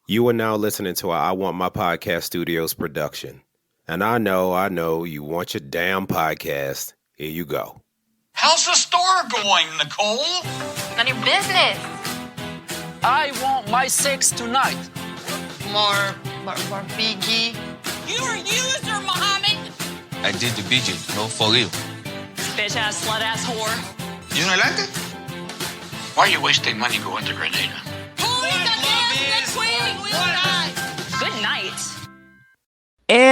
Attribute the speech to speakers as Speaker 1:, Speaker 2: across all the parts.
Speaker 1: You are now listening to a I Want My Podcast Studios production. And I know, you want your damn podcast. Here you go.
Speaker 2: How's the store going, Nicole?
Speaker 3: None of your business.
Speaker 4: I want my sex tonight.
Speaker 5: More biggie.
Speaker 6: You're a user, Mohammed.
Speaker 7: I did the BJ, no for real.
Speaker 6: Bitch ass, slut ass whore.
Speaker 2: You don't like it? Why are you wasting money going to Grenada?
Speaker 6: Who is the dance queen? We will die. Good night.
Speaker 8: And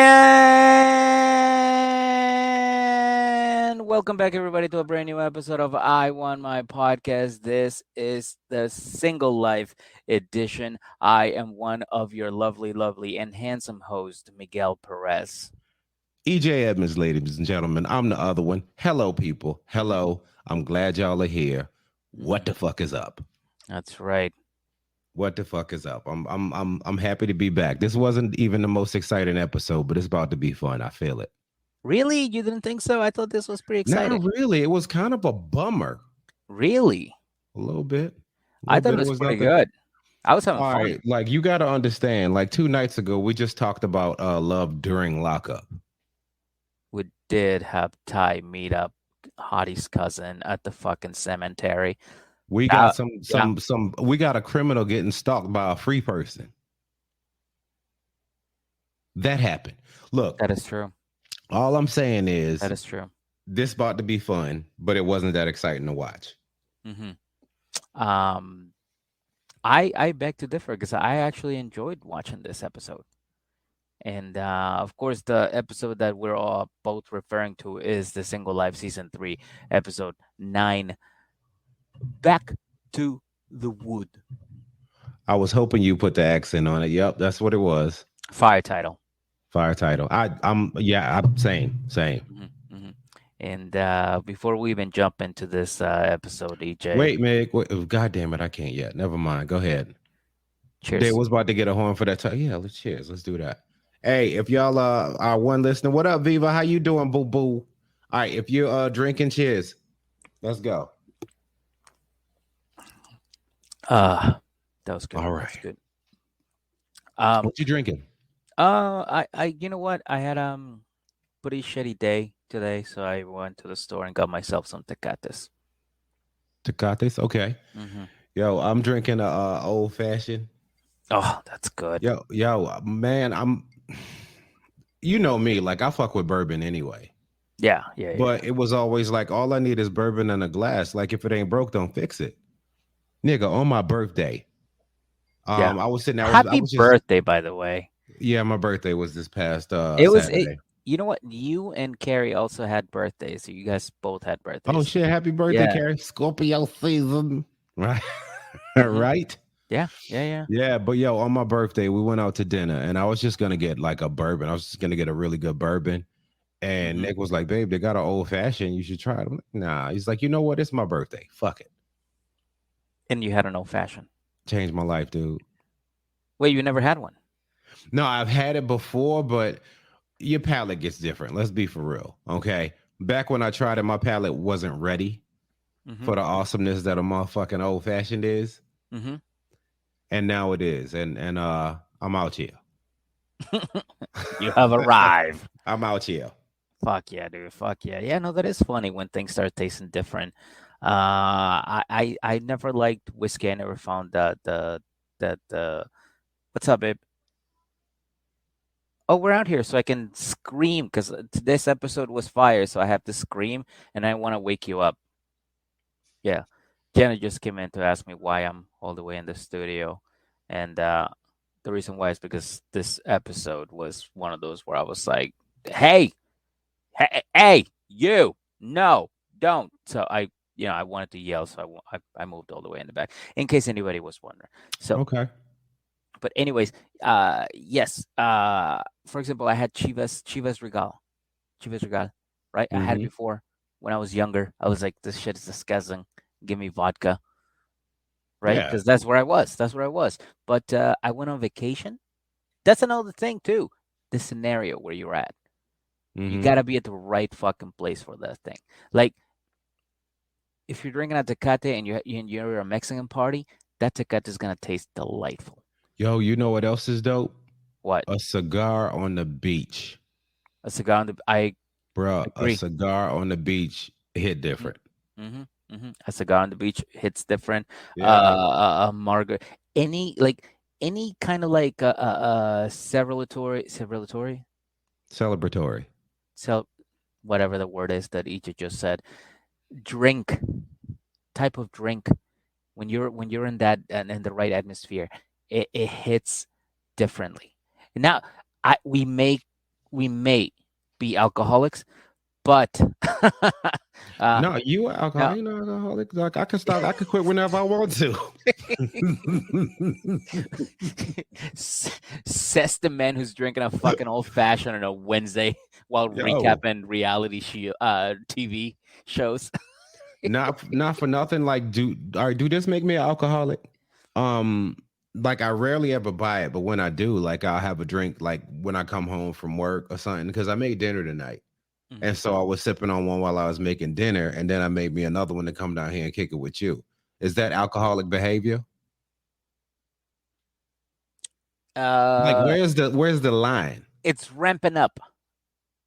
Speaker 8: welcome back, everybody, to a brand new episode of I Want My Podcast. This is the Single Life edition. I am one of your lovely, and handsome host, Miguel Perez.
Speaker 1: EJ Edmonds, ladies and gentlemen. I'm the other one. Hello, people. Hello. I'm glad y'all are here. What the fuck is up?
Speaker 8: That's right.
Speaker 1: What the fuck is up? I'm happy to be back. This wasn't even the most exciting episode, but it's about to be fun. I feel it.
Speaker 8: Really? You didn't think so? I thought this was pretty exciting.
Speaker 1: Not really. It was kind of a bummer.
Speaker 8: Really?
Speaker 1: A little bit.
Speaker 8: I thought it was pretty good. I was having fun.
Speaker 1: All right, like you got to understand. Like 2 nights ago, we just talked about love during lockup.
Speaker 8: We did have Ty meet up Hottie's cousin at the fucking cemetery.
Speaker 1: We got we got a criminal getting stalked by a free person. That happened. Look,
Speaker 8: that is true.
Speaker 1: All I'm saying is
Speaker 8: that is true.
Speaker 1: This about to be fun, but it wasn't that exciting to watch.
Speaker 8: Mm-hmm. I beg to differ because I actually enjoyed watching this episode. And of course, the episode that we're all both referring to is the Single Life Season 3, Episode 9, Back to the Wood.
Speaker 1: I was hoping you put the accent on it. Yep, that's what it was.
Speaker 8: Fire title.
Speaker 1: I'm same.
Speaker 8: Mm-hmm, mm-hmm. And before we even jump into this episode, EJ.
Speaker 1: Wait, Meg. God damn it, I can't yet. Never mind. Go ahead.
Speaker 8: Cheers.
Speaker 1: They was about to get a horn for that time. Yeah, let's cheers. Let's do that. Hey, if y'all are one listener, what up, Viva? How you doing, boo boo? All right, if you're drinking, cheers. Let's go.
Speaker 8: That was good.
Speaker 1: All right.
Speaker 8: That's good.
Speaker 1: What you drinking?
Speaker 8: I you know what? I had pretty shitty day today, so I went to the store and got myself some Tecates.
Speaker 1: Tecates, okay.
Speaker 8: Mm-hmm.
Speaker 1: Yo, I'm drinking a old fashioned.
Speaker 8: Oh, that's good.
Speaker 1: Yo, man, you know me, like I fuck with bourbon anyway.
Speaker 8: Yeah.
Speaker 1: But it was always like, all I need is bourbon and a glass. Like if it ain't broke, don't fix it. Nigga, on my birthday. I was sitting there.
Speaker 8: Happy birthday, by the way.
Speaker 1: Yeah, my birthday was this past
Speaker 8: Saturday. You know what? You and Carrie also had birthdays. So you guys both had birthdays.
Speaker 1: Oh shit, happy birthday, Carrie. Scorpio season. Right. Right?
Speaker 8: Yeah.
Speaker 1: Yeah, but yo, on my birthday, we went out to dinner and I was just gonna get like a bourbon. I was just gonna get a really good bourbon. And Nick was like, babe, they got an old fashioned. You should try it. I'm like, nah. He's like, you know what? It's my birthday. Fuck it.
Speaker 8: And you had an old fashioned.
Speaker 1: Changed my life, dude.
Speaker 8: Wait, you never had one?
Speaker 1: No, I've had it before, but your palate gets different. Let's be for real. Okay. Back when I tried it, my palate wasn't ready for the awesomeness that a motherfucking old fashioned is.
Speaker 8: Mm-hmm.
Speaker 1: And now it is. And I'm out here.
Speaker 8: You have arrived.
Speaker 1: I'm out here.
Speaker 8: Fuck yeah, dude. Fuck yeah. Yeah, no, that is funny when things start tasting different. I never liked whiskey. I never found the what's up, babe? Oh, we're out here so I can scream because this episode was fire, so I have to scream and I want to wake you up. Yeah. Jenna just came in to ask me why I'm all the way in the studio. And the reason why is because this episode was one of those where I was like, hey, you, no, don't. So I wanted to yell, so I moved all the way in the back in case anybody was wondering. So
Speaker 1: okay.
Speaker 8: But anyways, yes. For example, I had Chivas Regal, right? I had it before when I was younger. I was like, this shit is disgusting. Give me vodka, right? Because that's where I was. But I went on vacation. That's another thing too. The scenario where you're at. You gotta be at the right fucking place for that thing. Like, if you're drinking a Tecate and you're a Mexican party, that Tecate is gonna taste delightful.
Speaker 1: Yo, you know what else is dope?
Speaker 8: What?
Speaker 1: A cigar on the beach.
Speaker 8: A cigar on the. I
Speaker 1: Bruh, a
Speaker 8: agree.
Speaker 1: cigar on the beach hit different.
Speaker 8: Mm-hmm. Mm-hmm. A cigar on the beach hits different.
Speaker 1: Yeah.
Speaker 8: A margaret. Any kind of like celebratory,
Speaker 1: Celebratory.
Speaker 8: so whatever the word is that Icha just said. Drink type of drink when you're in that and in the right atmosphere, it hits differently. Now, we may be alcoholics, but
Speaker 1: No, you are alcoholic.
Speaker 8: no.
Speaker 1: You know, alcoholic. Like I can stop. I can quit whenever I want to.
Speaker 8: Says the man who's drinking a fucking old fashioned on a Wednesday while
Speaker 1: Yo,
Speaker 8: recapping reality TV shows.
Speaker 1: not for nothing. Like, all right, do this make me an alcoholic? Um, like I rarely ever buy it, but when I do, like I'll have a drink, like when I come home from work or something, because I made dinner tonight. And so I was sipping on one while I was making dinner, and then I made me another one to come down here and kick it with you. Is that alcoholic behavior? Like,
Speaker 8: Uh,
Speaker 1: where's the line?
Speaker 8: it's ramping up.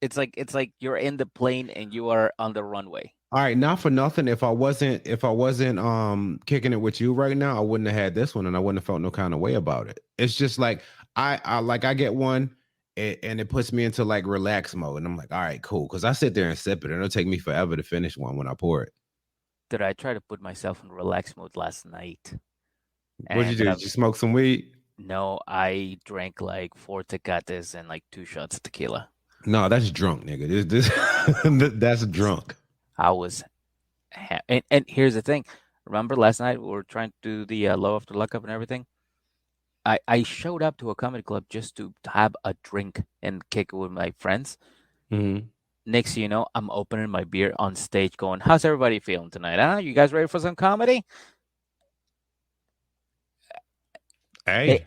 Speaker 8: It's like you're in the plane and you are on the runway.
Speaker 1: All right, not for nothing. If I wasn't kicking it with you right now, I wouldn't have had this one, and I wouldn't have felt no kind of way about it. It's just like I get one, and it puts me into like relax mode, and I'm like, all right, cool, because I sit there and sip it, and it'll take me forever to finish one when I pour it.
Speaker 8: Did I try to put myself in relax mode last night? And I
Speaker 1: What'd you do?
Speaker 8: ended up
Speaker 1: Did you smoke some weed?
Speaker 8: no, I drank like 4 tecates and like 2 shots of tequila.
Speaker 1: No, that's drunk, nigga. This that's drunk.
Speaker 8: I was, and here's the thing. Remember last night we were trying to do the low after luck up and everything. I showed up to a comedy club just to have a drink and kick it with my friends.
Speaker 1: Mhm.
Speaker 8: Next, thing you know, I'm opening my beer on stage, going, "How's everybody feeling tonight? Huh? You guys ready for some comedy?"
Speaker 1: Hey,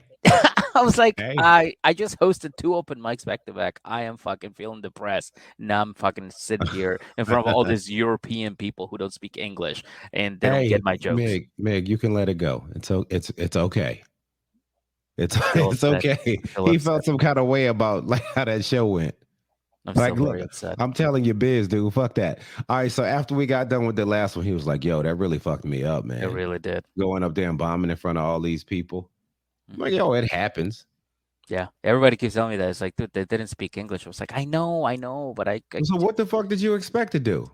Speaker 8: I was like,
Speaker 1: hey,
Speaker 8: I just hosted 2 open mics back to back. I am fucking feeling depressed. Now I'm fucking sitting here in front of all these European people who don't speak English and they don't
Speaker 1: hey,
Speaker 8: get my jokes.
Speaker 1: Meg, you can let it go. It's okay. It's
Speaker 8: Still
Speaker 1: it's
Speaker 8: upset.
Speaker 1: okay.
Speaker 8: Still
Speaker 1: He
Speaker 8: upset.
Speaker 1: felt some kind of way about like how that show went.
Speaker 8: I'm
Speaker 1: Like,
Speaker 8: still
Speaker 1: look,
Speaker 8: very upset.
Speaker 1: I'm telling you, biz, dude. Fuck that. All right. So after we got done with the last one, he was like, "Yo, that really fucked me up,
Speaker 8: It
Speaker 1: man.
Speaker 8: really did.
Speaker 1: Going up there and bombing in front of all these people." I'm like, yo, it happens.
Speaker 8: Yeah. Everybody keeps telling me that. It's like, dude, they didn't speak English. I was like, I know, but I
Speaker 1: So what the fuck did you expect to do?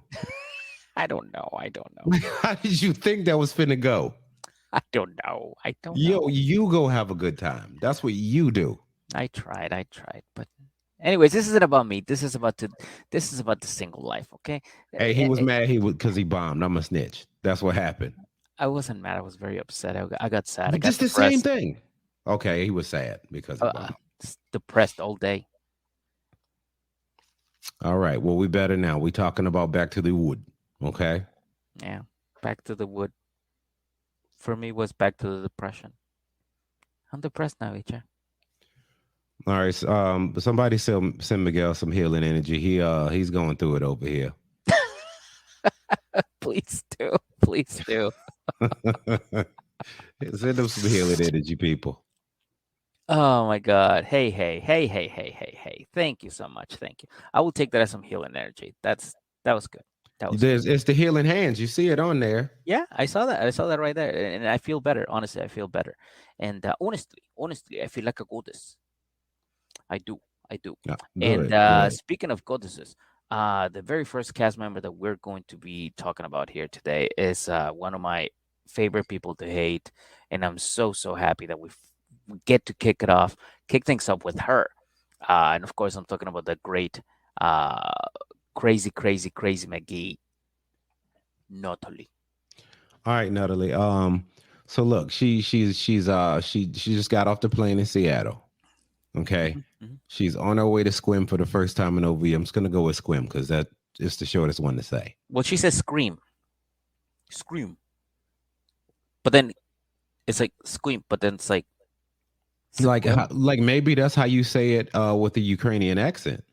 Speaker 8: I don't know. I don't know.
Speaker 1: Like, how did you think that was finna go?
Speaker 8: I don't know. I don't
Speaker 1: Yo,
Speaker 8: know.
Speaker 1: you go have a good time. That's what you do.
Speaker 8: I tried. But anyways, this isn't about me. This is about the single life, okay?
Speaker 1: Hey, he was mad because he bombed. I'm a snitch. That's what happened.
Speaker 8: I wasn't mad. I was very upset. I got sad. I
Speaker 1: But
Speaker 8: got
Speaker 1: this the same
Speaker 8: depressed.
Speaker 1: thing. Okay, he was sad because he bombed.
Speaker 8: Depressed all day.
Speaker 1: All right. Well, we better now. We talking about back to the wood. Okay.
Speaker 8: Yeah. Back to the wood. For me, was back to the depression. I'm depressed now, Icha.
Speaker 1: All right. So, somebody send Miguel some healing energy. He's going through it over here.
Speaker 8: Please do. Please do.
Speaker 1: Send him some healing energy, people.
Speaker 8: Oh my God. Hey. Thank you so much. Thank you. I will take that as some healing energy. That was good. That was good.
Speaker 1: It's the healing hands. You see it on there.
Speaker 8: Yeah, I saw that. I saw that right there. And I feel better. Honestly, I feel better. And honestly, I feel like a goddess. I do.
Speaker 1: Yeah,
Speaker 8: And
Speaker 1: good.
Speaker 8: speaking of goddesses, the very first cast member that we're going to be talking about here today is one of my favorite people to hate, and I'm so happy that we get to kick things up with her. And of course, I'm talking about the great, crazy McGee, Natalie.
Speaker 1: All right, Natalie. So look, she just got off the plane in Seattle. Okay.
Speaker 8: Mm-hmm.
Speaker 1: She's on her way to Squim for the first time in OV. I'm just gonna go with Squim because that is the shortest one to say.
Speaker 8: Well, she says scream, but then it's like scream, but then it's like
Speaker 1: maybe that's how you say it with the Ukrainian accent.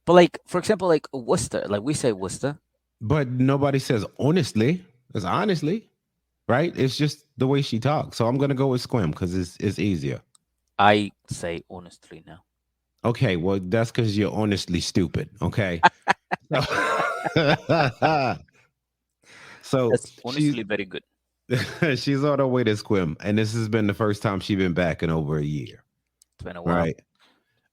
Speaker 8: But like, for example, like Worcester, like we say Worcester,
Speaker 1: but nobody says honestly. It's honestly, right? It's just the way she talks. So I'm gonna go with Squim because it's easier.
Speaker 8: I say honestly now.
Speaker 1: Okay, well, that's because you're honestly stupid. Okay. So
Speaker 8: That's
Speaker 1: she's
Speaker 8: honestly very good.
Speaker 1: she's on her way to Squim, and this has been the first time she's been back in over a year.
Speaker 8: It's been a while.
Speaker 1: Right.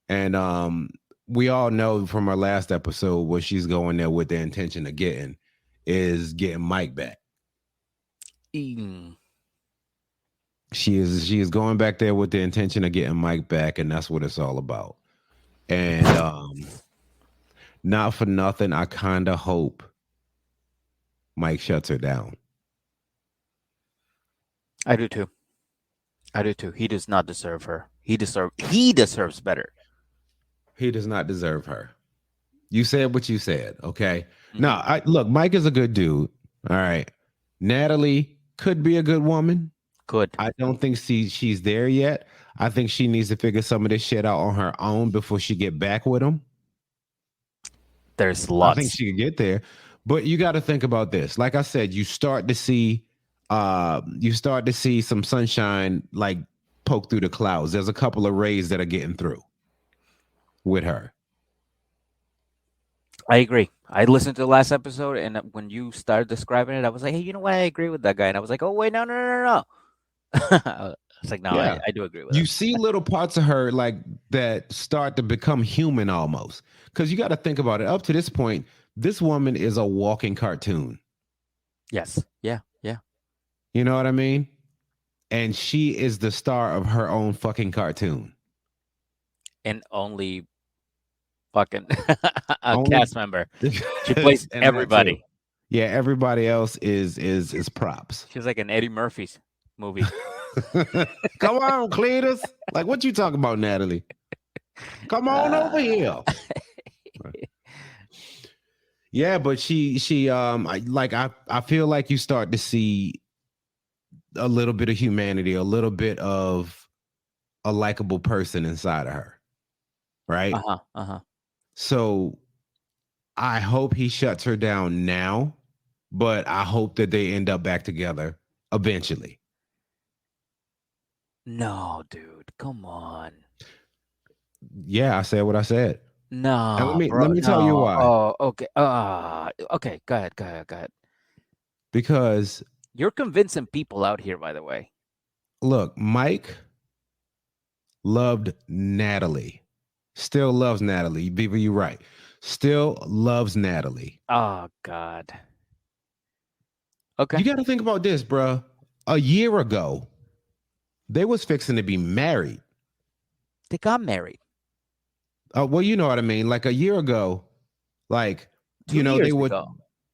Speaker 1: And we all know from our last episode what she's going there with the intention of getting Mike back.
Speaker 8: Mm.
Speaker 1: She is going back there with the intention of getting Mike back, and that's what it's all about. And not for nothing, I kind of hope Mike shuts her down.
Speaker 8: I do too. I do too. He does not deserve her. He deserves better.
Speaker 1: He does not deserve her. You said what you said, okay? Now, look, Mike is a good dude. All right. Natalie could be a good woman.
Speaker 8: Good.
Speaker 1: I don't think she's there yet. I think she needs to figure some of this shit out on her own before she get back with him.
Speaker 8: There's lots.
Speaker 1: I think she could get there. But you got to think about this. Like I said, you start to see some sunshine like poke through the clouds. There's a couple of rays that are getting through with her.
Speaker 8: I agree. I listened to the last episode, and when you started describing it, I was like, hey, you know what? I agree with that guy. And I was like, oh, wait, no. I was like, no,
Speaker 1: Yeah.
Speaker 8: I do agree with
Speaker 1: You
Speaker 8: that.
Speaker 1: see little parts of her like that start to become human almost. Because you got to think about it. Up to this point, this woman is a walking cartoon.
Speaker 8: Yes. Yeah.
Speaker 1: You know what I mean? And she is the star of her own fucking cartoon.
Speaker 8: And only fucking a
Speaker 1: Only-
Speaker 8: cast member. She plays
Speaker 1: And
Speaker 8: everybody.
Speaker 1: that too. Yeah, everybody else is props.
Speaker 8: She's like an Eddie Murphy's movie.
Speaker 1: Come on, Cletus. Like, what you talking about, Natalie? Come on over here. Yeah, but she I feel like you start to see a little bit of humanity, a little bit of a likable person inside of her. Right? So I hope he shuts her down now, but I hope that they end up back together eventually.
Speaker 8: No, dude, come on.
Speaker 1: Yeah, I said what I said.
Speaker 8: No,
Speaker 1: And
Speaker 8: bro,
Speaker 1: let me tell you why.
Speaker 8: Oh, okay. Okay. Go ahead.
Speaker 1: Because
Speaker 8: You're convincing people out here, by the way.
Speaker 1: look, Mike loved Natalie. Still loves Natalie. Beaver, you're right. Still loves Natalie.
Speaker 8: Oh God. Okay.
Speaker 1: You got to think about this, bro. A year ago, they was fixing to be married.
Speaker 8: They got married.
Speaker 1: Well, you know what I mean. Like a year ago, like
Speaker 8: 2 years
Speaker 1: they would.
Speaker 8: ago.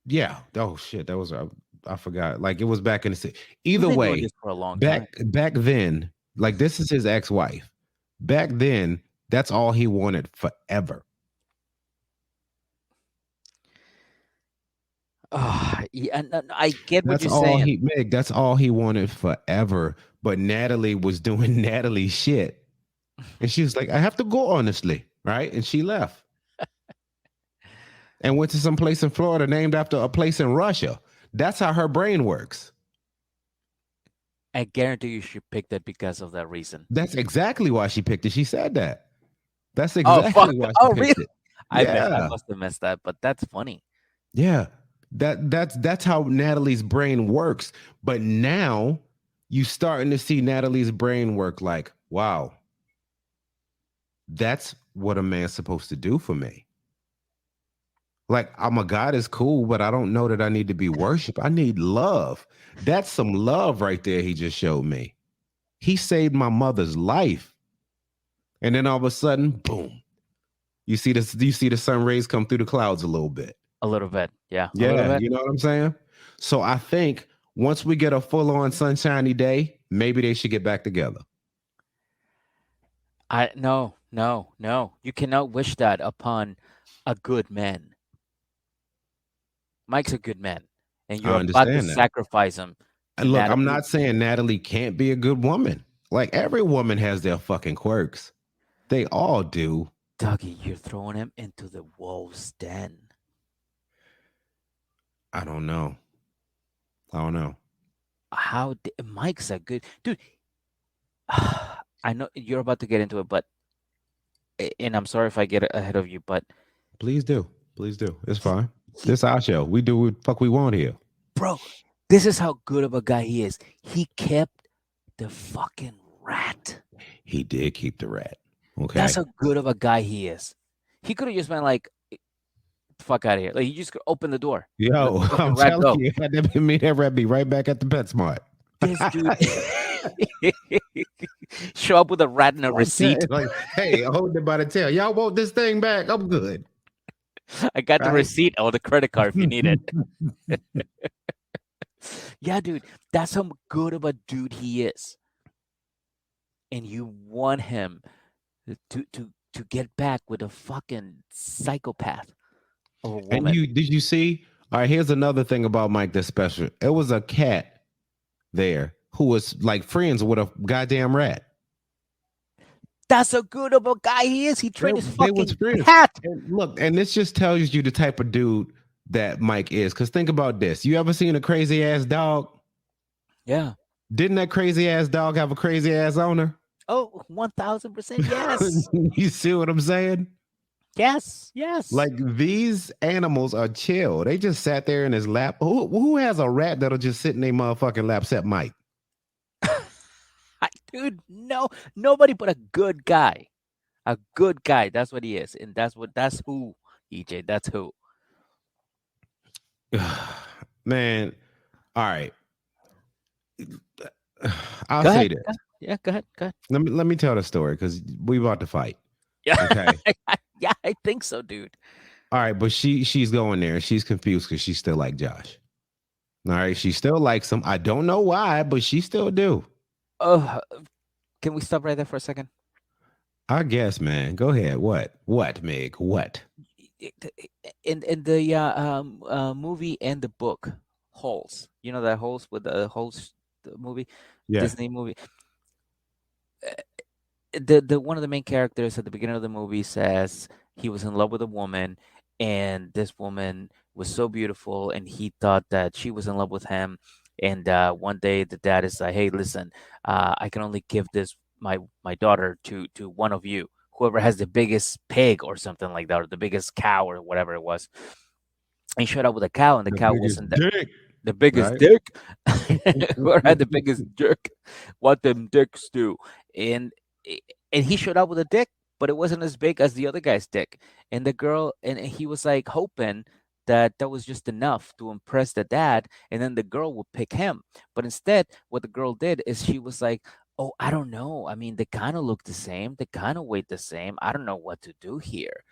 Speaker 1: Yeah. Oh shit, that was I forgot. Like it was back in the. Either
Speaker 8: We've been doing
Speaker 1: way,
Speaker 8: this for a long time.
Speaker 1: back then, like this is his ex-wife. Back then, that's all he wanted forever.
Speaker 8: Yeah, no, I get what
Speaker 1: That's
Speaker 8: you're
Speaker 1: all
Speaker 8: saying.
Speaker 1: Meg. That's all he wanted forever. But Natalie was doing Natalie shit, and she was like, "I have to go honestly, right?" And she left, and went to some place in Florida named after a place in Russia. That's how her brain works.
Speaker 8: I guarantee you she picked it because of that reason.
Speaker 1: That's exactly why she picked it. She said that. That's
Speaker 8: Oh,
Speaker 1: exactly
Speaker 8: fuck.
Speaker 1: why she
Speaker 8: Oh,
Speaker 1: picked
Speaker 8: really?
Speaker 1: it.
Speaker 8: I
Speaker 1: Yeah.
Speaker 8: must have missed that, but that's funny.
Speaker 1: Yeah. That's how Natalie's brain works. But now you starting to see Natalie's brain work like, wow, that's what a man's supposed to do for me. Like, my God is cool, but I don't know that I need to be worshiped. I need love. That's some love right there he just showed me. He saved my mother's life. And then all of a sudden, boom. You see the sun rays come through the clouds a little bit.
Speaker 8: A little bit. Yeah.
Speaker 1: Yeah, you know what I'm saying? So I think once we get a full-on sunshiny day, maybe they should get back together.
Speaker 8: No. You cannot wish that upon a good man. Mike's a good man, and you're about to sacrifice him.
Speaker 1: And look, I'm not saying Natalie can't be a good woman. Like every woman has their fucking quirks. They all do.
Speaker 8: Dougie, you're throwing him into the wolf's den.
Speaker 1: I don't know.
Speaker 8: Mike's a good dude. I know you're about to get into it, but and I'm sorry if I get ahead of you, but
Speaker 1: Please do. Please do. It's fine.
Speaker 8: he,
Speaker 1: This our show. We do what the fuck we want here.
Speaker 8: bro, this is how good of a guy he is. He kept the fucking rat.
Speaker 1: He did keep the rat. Okay.
Speaker 8: That's how good of a guy he is. He could have just been like, fuck out of here. Like, he just could open the door.
Speaker 1: Yo,
Speaker 8: Let the fucking
Speaker 1: I'm
Speaker 8: rat
Speaker 1: telling
Speaker 8: go.
Speaker 1: you, that rat be right back at the PetSmart.
Speaker 8: This dude show up with a rat and a receipt.
Speaker 1: Like, hey, hold it by the tail. Y'all want this thing back? I'm good.
Speaker 8: I got the
Speaker 1: Right.
Speaker 8: receipt or the credit card if you need it. Yeah, dude, that's how good of a dude he is. And you want him to get back with a fucking psychopath of a
Speaker 1: And
Speaker 8: woman.
Speaker 1: did you see? All right, here's another thing about Mike that's special. It was a cat there who was like friends with a goddamn rat.
Speaker 8: That's how good of a guy he is. He trained his
Speaker 1: They was
Speaker 8: fucking
Speaker 1: friends.
Speaker 8: cat.
Speaker 1: And look, and this just tells you the type of dude that Mike is. Because think about this. You ever seen a crazy ass dog?
Speaker 8: Yeah.
Speaker 1: Didn't that crazy ass dog have a crazy ass owner?
Speaker 8: Oh, 1000% yes.
Speaker 1: You see what I'm saying?
Speaker 8: Yes. Yes.
Speaker 1: Like these animals are chill. They just sat there in his lap. Who has a rat that'll just sit in their motherfucking lap except Mike?
Speaker 8: dude, no, nobody but a good guy. A good guy. That's what he is. And that's who, EJ. That's who.
Speaker 1: Man, all right. I'll
Speaker 8: Go
Speaker 1: say
Speaker 8: ahead.
Speaker 1: this.
Speaker 8: Yeah, go ahead. Go ahead.
Speaker 1: Let me tell the story because we about to fight.
Speaker 8: Yeah.
Speaker 1: Okay.
Speaker 8: Yeah, I think so, dude.
Speaker 1: All right, but she's going there and she's confused because she still like Josh. All right, she still likes him. I don't know why, but she still do.
Speaker 8: Oh, can we stop right there for a second?
Speaker 1: I guess, man. Go ahead. What, Meg? What?
Speaker 8: In the movie and the book, Holes. You know that Holes with the Holes the movie,
Speaker 1: Yeah.
Speaker 8: Disney movie. The one of the main characters at the beginning of the movie says he was in love with a woman, and this woman was so beautiful, and he thought that she was in love with him. And one day the dad is like, "Hey, listen, I can only give this my daughter to one of you, whoever has the biggest pig or something like that, or the biggest cow or whatever it was." And he showed up with a cow, and the cow wasn't the biggest
Speaker 1: right?
Speaker 8: dick. Whoever had the biggest dick, what them dicks do. And he showed up with a dick, but it wasn't as big as the other guy's dick. And the girl, and he was like hoping that was just enough to impress the dad, and then the girl would pick him. But instead, what the girl did is she was like, "Oh, I don't know. I mean, they kind of look the same. They kind of weight the same. I don't know what to do here."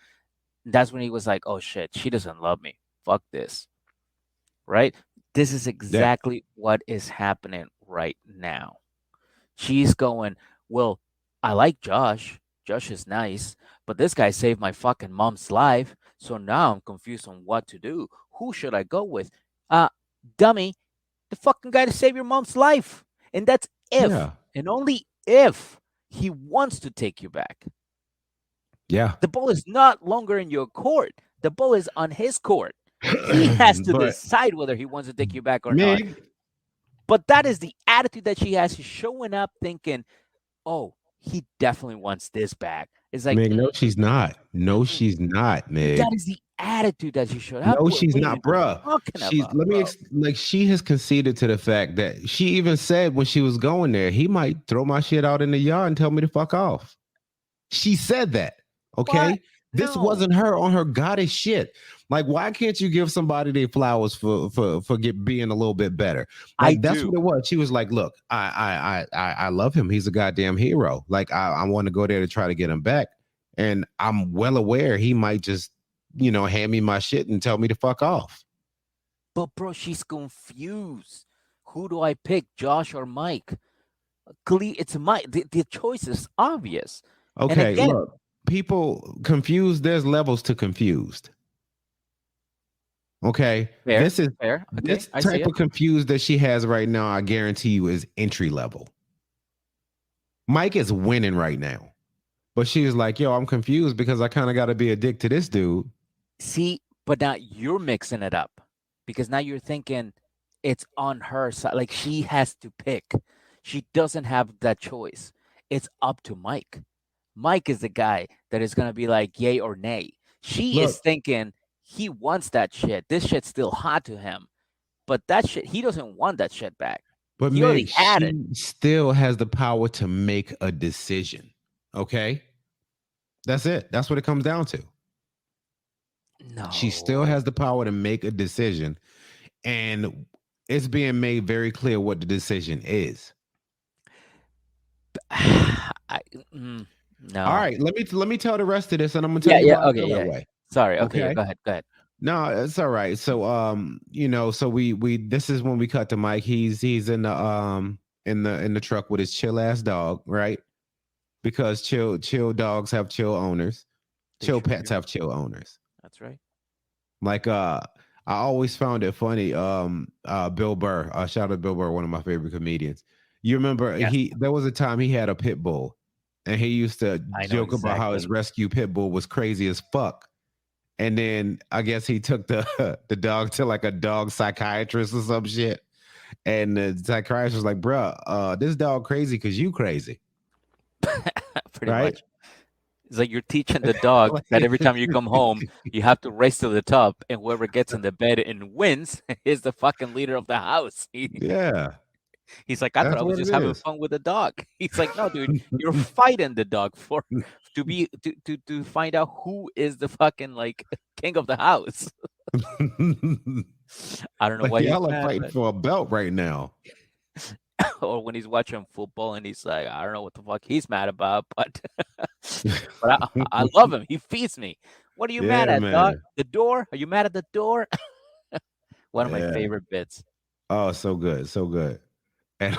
Speaker 8: And that's when he was like, "Oh shit, she doesn't love me. Fuck this." Right? This is exactly what is happening right now. She's going, "Well, I like Josh. Josh is nice, but this guy saved my fucking mom's life. So now I'm confused on what to do. Who should I go with? Dummy, the fucking guy to save your mom's life. And that's if, and only if he wants to take you back.
Speaker 1: Yeah.
Speaker 8: The ball is not longer in your court. The ball is on his court. He has to decide whether he wants to take you back or not. But that is the attitude that she has. She's showing up thinking, "Oh, he definitely wants this back." It's like,
Speaker 1: Meg, no, she's not. No, she's not, Meg.
Speaker 8: That is the attitude that she showed up.
Speaker 1: No, she's not, bruh. She has conceded to the fact that she even said when she was going there, he might throw my shit out in the yard and tell me to fuck off. She said that. Okay.
Speaker 8: What?
Speaker 1: This
Speaker 8: No.
Speaker 1: wasn't her on her goddess shit. Like, why can't you give somebody their flowers for being a little bit better? Like, that's what it was. She was like, "Look, I love him. He's a goddamn hero. Like, I want to go there to try to get him back. And I'm well aware he might just, hand me my shit and tell me to fuck off."
Speaker 8: But bro, she's confused. Who do I pick, Josh or Mike? It's Mike. The choice is obvious.
Speaker 1: Okay, look, people confused. There's levels to confused. Okay,
Speaker 8: fair,
Speaker 1: this is
Speaker 8: fair. Okay,
Speaker 1: this type of confused that she has right now. I guarantee you is entry level. Mike is winning right now, but she was like, "Yo, I'm confused because I kind of got to be a dick to this dude."
Speaker 8: See, but now you're mixing it up because now you're thinking it's on her side. Like she has to pick. She doesn't have that choice. it's up to Mike. Mike is the guy that is gonna be like yay or nay. She is
Speaker 1: Look,
Speaker 8: thinking he wants that shit. This shit's still hot to him, but that shit he doesn't want that shit back.
Speaker 1: but
Speaker 8: He already
Speaker 1: Meg,
Speaker 8: had it.
Speaker 1: she still has the power to make a decision. Okay, that's it. That's what it comes down to.
Speaker 8: No,
Speaker 1: She still has the power to make a decision, and it's being made very clear what the decision is.
Speaker 8: I, no.
Speaker 1: All right, let me tell the rest of this, and I'm gonna tell
Speaker 8: Yeah,
Speaker 1: you
Speaker 8: yeah.
Speaker 1: why I
Speaker 8: Okay,
Speaker 1: feel that
Speaker 8: yeah.
Speaker 1: way.
Speaker 8: Sorry. Okay, yeah,
Speaker 1: Okay.
Speaker 8: go ahead. Go ahead.
Speaker 1: No, it's all right. So so we this is when we cut to Mike. He's in the truck with his chill ass dog, right? Because chill dogs have chill owners.
Speaker 8: They
Speaker 1: Chill
Speaker 8: sure
Speaker 1: pets
Speaker 8: do.
Speaker 1: have chill owners.
Speaker 8: That's right.
Speaker 1: Like I always found it funny. Bill Burr, shout out to Bill Burr, one of my favorite comedians. You remember
Speaker 8: Yes.
Speaker 1: there was a time he had a pit bull, and he used to
Speaker 8: I know
Speaker 1: joke about how his
Speaker 8: exactly.
Speaker 1: rescue pit bull was crazy as fuck. And then I guess he took the dog to like a dog psychiatrist or some shit. And the psychiatrist was like, bruh, this dog crazy because you crazy.
Speaker 8: Pretty
Speaker 1: Right?
Speaker 8: much. It's like you're teaching the dog that every time you come home, you have to race to the top, and whoever gets in the bed and wins is the fucking leader of the house.
Speaker 1: Yeah.
Speaker 8: He's like, I thought
Speaker 1: That's
Speaker 8: I was
Speaker 1: what
Speaker 8: just
Speaker 1: it
Speaker 8: having
Speaker 1: is.
Speaker 8: fun with the dog. He's like, no, dude, you're fighting the dog to find out who is the fucking like king of the house. I don't know
Speaker 1: Like
Speaker 8: why he's
Speaker 1: y'all are
Speaker 8: mad,
Speaker 1: fighting for a belt right now.
Speaker 8: or when he's watching football and he's like, I don't know what the fuck he's mad about, but I love him. He feeds me. What are you mad
Speaker 1: Yeah,
Speaker 8: at, dog?
Speaker 1: man.
Speaker 8: The door? Are you mad at the door? One of my
Speaker 1: Yeah.
Speaker 8: favorite bits.
Speaker 1: Oh, so good, so good. And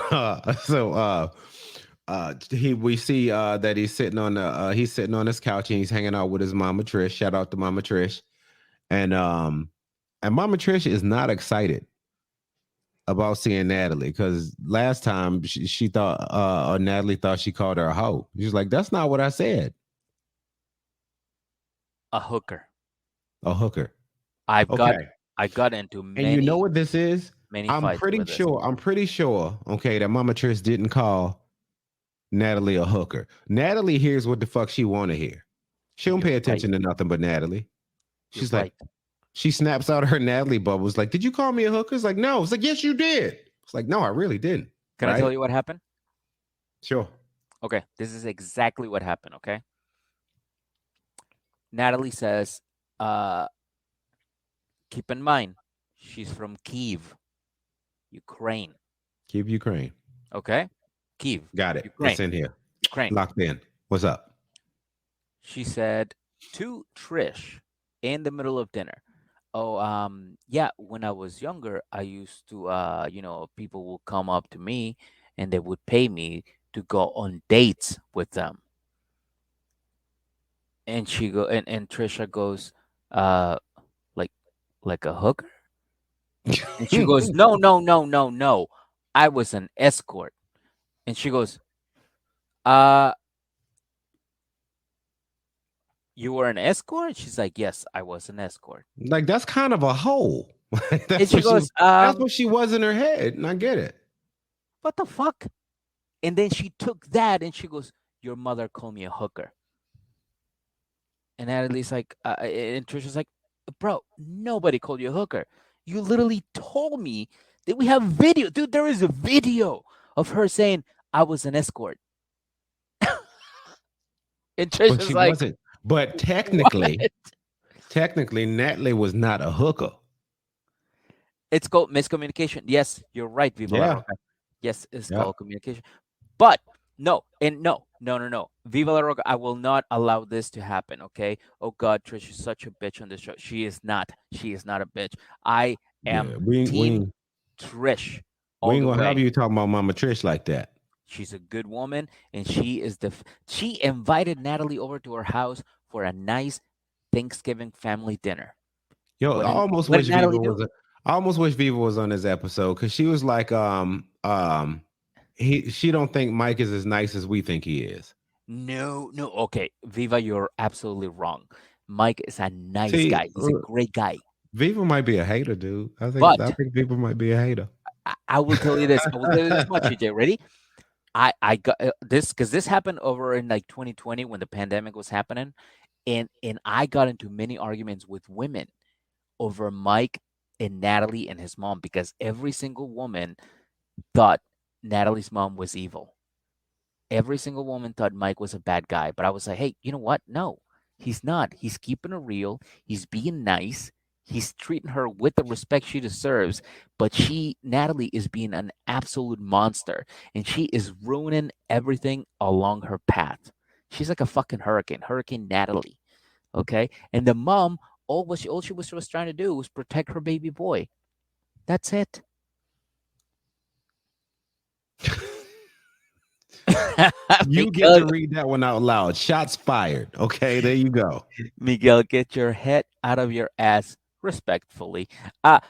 Speaker 1: we see that he's sitting on his couch and he's hanging out with his mama Trish. Shout out to Mama Trish. And Mama Trish is not excited about seeing Natalie because last time she thought or Natalie thought she called her a hoe. She's like, that's not what I said.
Speaker 8: A hooker.
Speaker 1: A hooker.
Speaker 8: I got into
Speaker 1: And you know what this is?
Speaker 8: many
Speaker 1: I'm
Speaker 8: fights
Speaker 1: pretty
Speaker 8: with this.
Speaker 1: sure, okay, that Mama Trish didn't call Natalie a hooker. Natalie hears what the fuck she want to hear. She don't pay attention to nothing but Natalie. She's like, she snaps out her Natalie bubbles like, did you call me a hooker? It's like, no. It's like, yes, you did. It's like, no, I really didn't.
Speaker 8: Can I tell you what happened?
Speaker 1: Sure.
Speaker 8: Okay, this is exactly what happened, okay? Natalie says, keep in mind, she's from Kyiv, Ukraine.
Speaker 1: Kyiv, Ukraine.
Speaker 8: Okay? Kyiv.
Speaker 1: Got it.
Speaker 8: Ukraine.
Speaker 1: It's in here.
Speaker 8: Ukraine.
Speaker 1: Locked in. What's up?
Speaker 8: She said to Trish in the middle of dinner, yeah, when I was younger, I used to, people would come up to me and they would pay me to go on dates with them. And and Trisha goes, like a hooker? And she goes, no. I was an escort. And she goes, you were an escort? She's like, yes, I was an escort.
Speaker 1: Like, that's kind of a hoe.
Speaker 8: And she goes,
Speaker 1: that's what she was in her head. And I get it.
Speaker 8: What the fuck? And then she took that and she goes, your mother called me a hooker. And Natalie's like, and Trisha's like, bro, nobody called you a hooker. You literally told me that we have video. Dude, there is a video of her saying, I was an escort. And Trisha's
Speaker 1: But
Speaker 8: like,
Speaker 1: wasn't. But technically, Natalie was not a hooker.
Speaker 8: It's called miscommunication. Yes, you're right, Viva La
Speaker 1: Yeah.
Speaker 8: Roca. Yes, it's called communication. But no. Viva La Roca, I will not allow this to happen, okay? Oh, God, Trish is such a bitch on this show. She is not. She is not a bitch. I am team Trish.
Speaker 1: We ain't gonna have you talking about Mama Trish like that.
Speaker 8: She's a good woman, and she is she invited Natalie over to her house for a nice Thanksgiving family dinner.
Speaker 1: Yo, I almost wish Viva was on this episode because she was like, she don't think Mike is as nice as we think he is.
Speaker 8: No. Okay, Viva, you're absolutely wrong. Mike is a nice guy. He's a great guy.
Speaker 1: Viva might be a hater, dude. I think Viva might be a hater.
Speaker 8: I will tell you this. I will tell you this much, EJ. Ready? I got this because this happened over in like 2020 when the pandemic was happening, and I got into many arguments with women over Mike and Natalie and his mom because every single woman thought Natalie's mom was evil. Every single woman thought Mike was a bad guy, but I was like, hey, you know what? No, he's not. He's keeping it real. He's being nice. He's treating her with the respect she deserves, but Natalie, is being an absolute monster, and she is ruining everything along her path. She's like a fucking hurricane, Hurricane Natalie. Okay, and the mom, all she was trying to do was protect her baby boy. That's it.
Speaker 1: You get to read that one out loud. Shots fired. Okay, there you go.
Speaker 8: Miguel, get your head out of your ass respectfully. I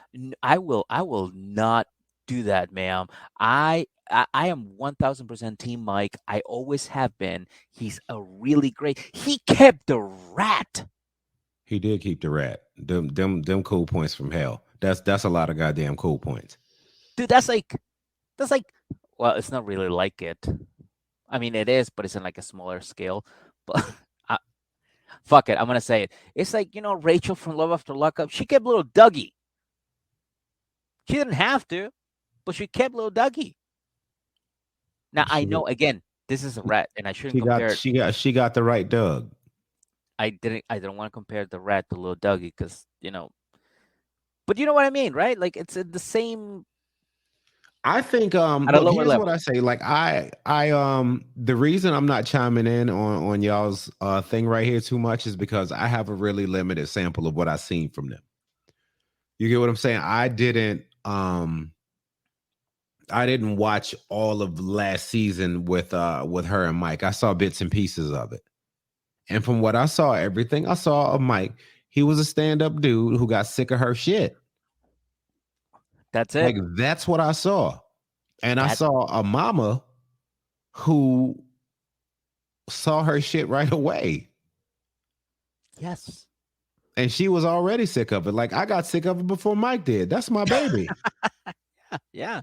Speaker 8: will not do that, ma'am. I am 1000% team Mike. I always have been. He's a really great. He kept the rat.
Speaker 1: He did keep the rat. Them cool points from hell. That's a lot of goddamn cool points.
Speaker 8: Dude, that's like well, it's not really like it. I mean, it is, but it's in like a smaller scale. But fuck it, I'm gonna say it. It's like, Rachel from Love After Lockup. She kept little Dougie. She didn't have to, but she kept little Dougie. Now I know, again, this is a rat, and I shouldn't compare it.
Speaker 1: She got the right Doug.
Speaker 8: I don't want to compare the rat to little Dougie because but you know what I mean, right? Like it's the same.
Speaker 1: I think
Speaker 8: At a
Speaker 1: look,
Speaker 8: lower
Speaker 1: here's
Speaker 8: level.
Speaker 1: what I say. Like I the reason I'm not chiming in on y'all's thing right here too much is because I have a really limited sample of what I've seen from them. You get what I'm saying? I didn't watch all of last season with her and Mike. I saw bits and pieces of it. And from what I saw, everything I saw of Mike, he was a stand-up dude who got sick of her shit.
Speaker 8: That's it.
Speaker 1: Like that's what I saw. And I saw a mama who saw her shit right away.
Speaker 8: Yes.
Speaker 1: And she was already sick of it. Like I got sick of it before Mike did. That's my baby.
Speaker 8: Yeah.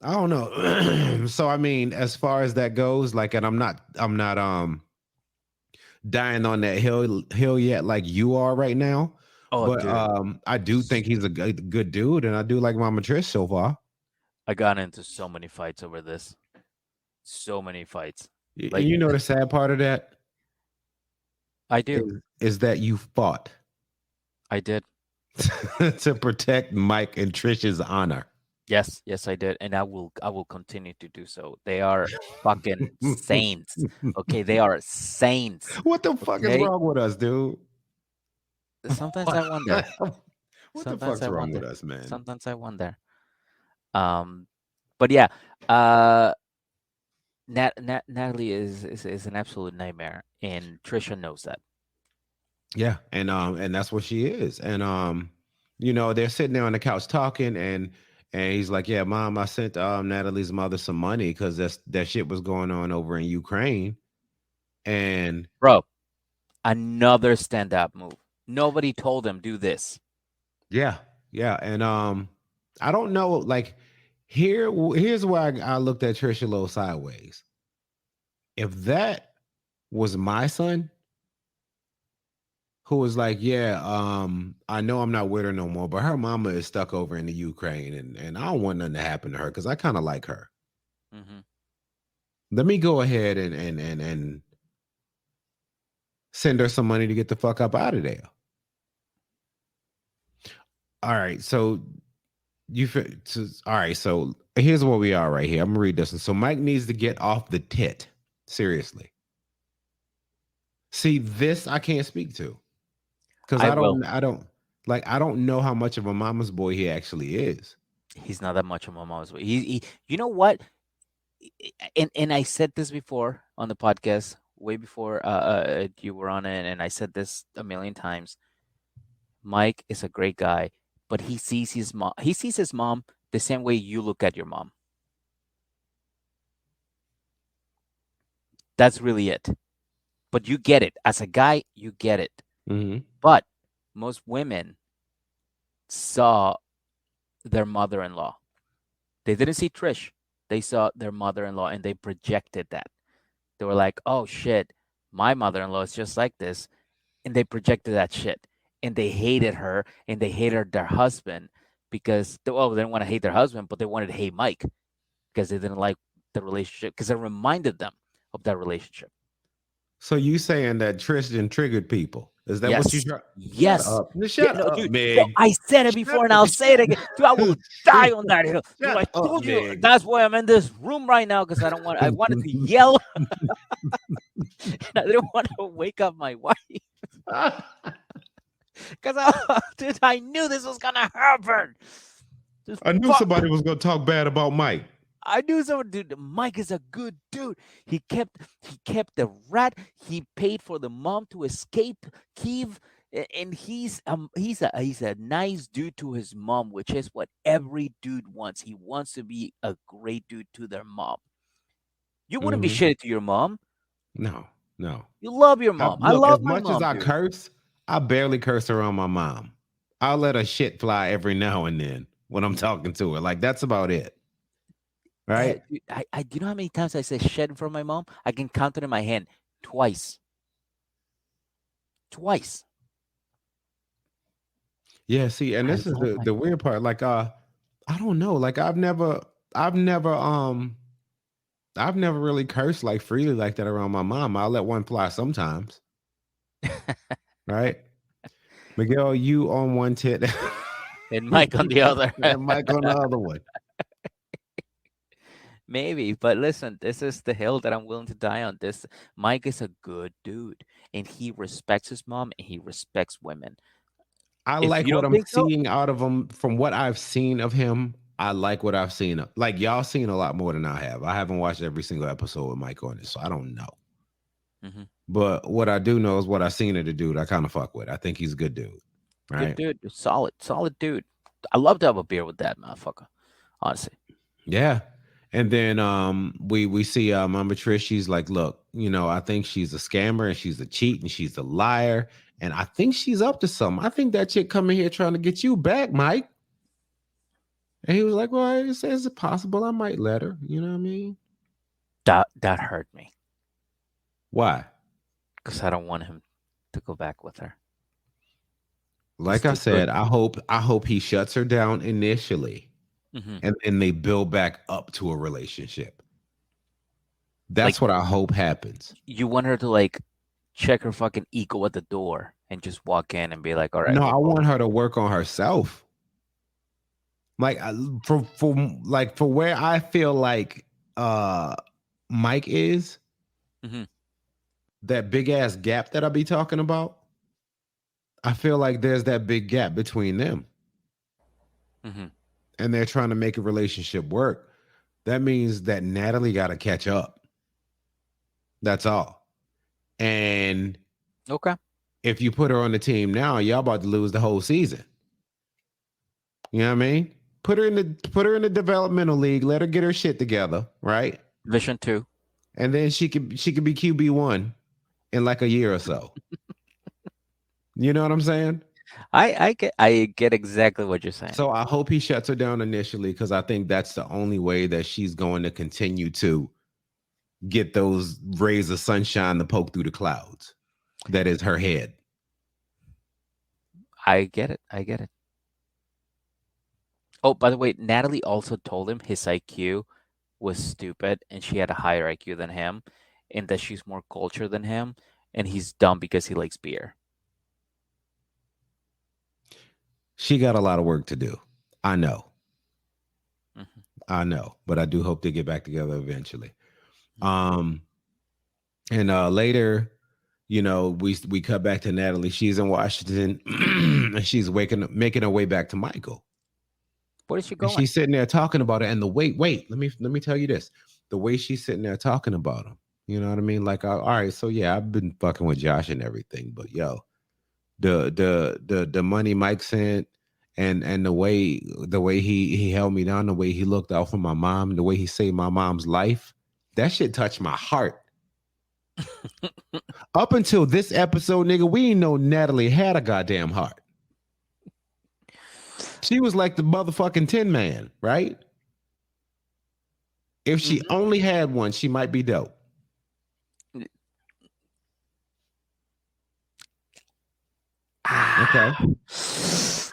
Speaker 1: I don't know. So I mean, as far as that goes, like, and I'm not dying on that hill yet like you are right now.
Speaker 8: Oh,
Speaker 1: but
Speaker 8: dude.
Speaker 1: I do think he's a good dude, and I do like Mama Trish so far.
Speaker 8: I got into so many fights over this. So many fights.
Speaker 1: Like, you know the sad part of that?
Speaker 8: I do.
Speaker 1: Is that you fought.
Speaker 8: I did.
Speaker 1: To protect Mike and Trish's honor.
Speaker 8: Yes, I did, and I will continue to do so. They are fucking saints. Okay, they are saints.
Speaker 1: What the fuck is wrong with us, dude?
Speaker 8: Sometimes I wonder.
Speaker 1: What the fuck's wrong with us, man?
Speaker 8: Sometimes I wonder. But yeah, Natalie is an absolute nightmare, and Trisha knows that.
Speaker 1: Yeah, and that's what she is. And they're sitting there on the couch talking, and he's like, "Yeah, Mom, I sent Natalie's mother some money because that shit was going on over in Ukraine." And
Speaker 8: bro, another stand-up move. Nobody told him do this.
Speaker 1: Yeah, and I don't know. Like, here's where I looked at Trisha a little sideways. If that was my son, who was like, "Yeah, I know I'm not with her no more, but her mama is stuck over in the Ukraine, and I don't want nothing to happen to her because I kind of like her.
Speaker 8: Mm-hmm.
Speaker 1: Let me go ahead and send her some money to get the fuck up out of there." All right, so all right, so here's where we are right here. I'm gonna read this one. So Mike needs to get off the tit. Seriously. See, this I can't speak to. Because I don't know how much of a mama's boy he actually is.
Speaker 8: He's not that much of a mama's boy. He you know what? And I said this before on the podcast, way before you were on it, and I said this a million times. Mike is a great guy, but he sees his mom. He sees his mom the same way you look at your mom. That's really it. But you get it. As a guy, you get it.
Speaker 1: Mm-hmm.
Speaker 8: But most women saw their mother-in-law. They didn't see Trish. They saw their mother-in-law and they projected that. They were like, "Oh shit, my mother-in-law is just like this," and they projected that shit, and they hated her, and they hated their husband because they didn't want to hate their husband, but they wanted to hate Mike because they didn't like the relationship because it reminded them of that relationship.
Speaker 1: So you saying that Tristan triggered people? Is that what you try?
Speaker 8: Yes.
Speaker 1: Shut up. Shut
Speaker 8: no,
Speaker 1: up,
Speaker 8: dude,
Speaker 1: Meg.
Speaker 8: no, I said it before and I'll say it again. Dude, I will die on that hill. Dude, I told you
Speaker 1: Meg.
Speaker 8: that's why I'm in this room right now because I wanted to yell. And I didn't want to wake up my wife. Because dude, I knew this was gonna happen.
Speaker 1: I knew somebody was gonna talk bad about Mike.
Speaker 8: I knew someone, dude. Mike is a good dude. He kept the rat. He paid for the mom to escape Kiev, and he's a nice dude to his mom, which is what every dude wants. He wants to be a great dude to their mom. You wouldn't be shitty to your mom.
Speaker 1: No.
Speaker 8: You love your mom. I love
Speaker 1: as
Speaker 8: my
Speaker 1: much
Speaker 8: mom,
Speaker 1: as I
Speaker 8: dude.
Speaker 1: curse, I barely curse around my mom. I'll let her shit fly every now and then when I'm talking to her. Like that's about it. Right?
Speaker 8: Dude, I do you know how many times I say shit in front of my mom? I can count it in my hand. Twice.
Speaker 1: Yeah, see, and this is the weird part. Like I don't know. Like I've never really cursed like freely like that around my mom. I'll let one fly sometimes. Right? Miguel, you on one tit.
Speaker 8: And Mike on the other.
Speaker 1: And Mike on the other one.
Speaker 8: Maybe, but listen, this is the hill that I'm willing to die on. This Mike is a good dude, and he respects his mom, and he respects women.
Speaker 1: I like what I'm seeing out of him. From what I've seen of him, I like what I've seen. Like y'all seen a lot more than I have. I haven't watched every single episode with Mike on it, so I don't know. But what I do know is what I've seen of the dude. I kind of fuck with. I think he's a good dude. Right?
Speaker 8: Good dude, solid dude. I love to have a beer with that motherfucker. Honestly.
Speaker 1: Yeah. And then we see Mama Trish. She's like, look, I think she's a scammer and she's a cheat and she's a liar. And I think she's up to something. I think that chick coming here trying to get you back, Mike. And he was like, well, is it possible I might let her? You know what I mean?
Speaker 8: That hurt me.
Speaker 1: Why?
Speaker 8: Because I don't want him to go back with her.
Speaker 1: Like I said, I hope he shuts her down initially. And they build back up to a relationship. That's what I hope happens.
Speaker 8: You want her to like check her fucking ego at the door and just walk in and be like, all right.
Speaker 1: No, I want her to work on herself. Like for where I feel like Mike is, that big ass gap that I be talking about, I feel like there's that big gap between them. And they're trying to make a relationship work. That means that Natalie got to catch up. That's all. And if you put her on the team now, y'all about to lose the whole season. You know what I mean? Put her in the developmental league. Let her get her shit together, right?
Speaker 8: Division 2,
Speaker 1: and then she could be QB1 in like a year or so. You know what I'm saying?
Speaker 8: I get exactly what you're saying.
Speaker 1: So I hope he shuts her down initially because I think that's the only way that she's going to continue to get those rays of sunshine to poke through the clouds. That is her head.
Speaker 8: I get it. Oh, by the way, Natalie also told him his IQ was stupid and she had a higher IQ than him and that she's more cultured than him and he's dumb because he likes beer.
Speaker 1: She got a lot of work to do. I know. I know, but I do hope they get back together eventually. And later, we cut back to Natalie. She's in Washington and she's making her way back to Michael.
Speaker 8: Where is she going?
Speaker 1: And she's sitting there talking about it. And the wait, let me tell you this. The way she's sitting there talking about him, you know what I mean? Like, all right, so yeah, I've been fucking with Josh and everything, but yo, the money Mike sent and the way he held me down, the way he looked out for my mom, the way he saved my mom's life, that shit touched my heart. Up until this episode, nigga, we didn't know Natalie had a goddamn heart. She was like the motherfucking Tin Man, right? If she only had one, she might be dope. Okay.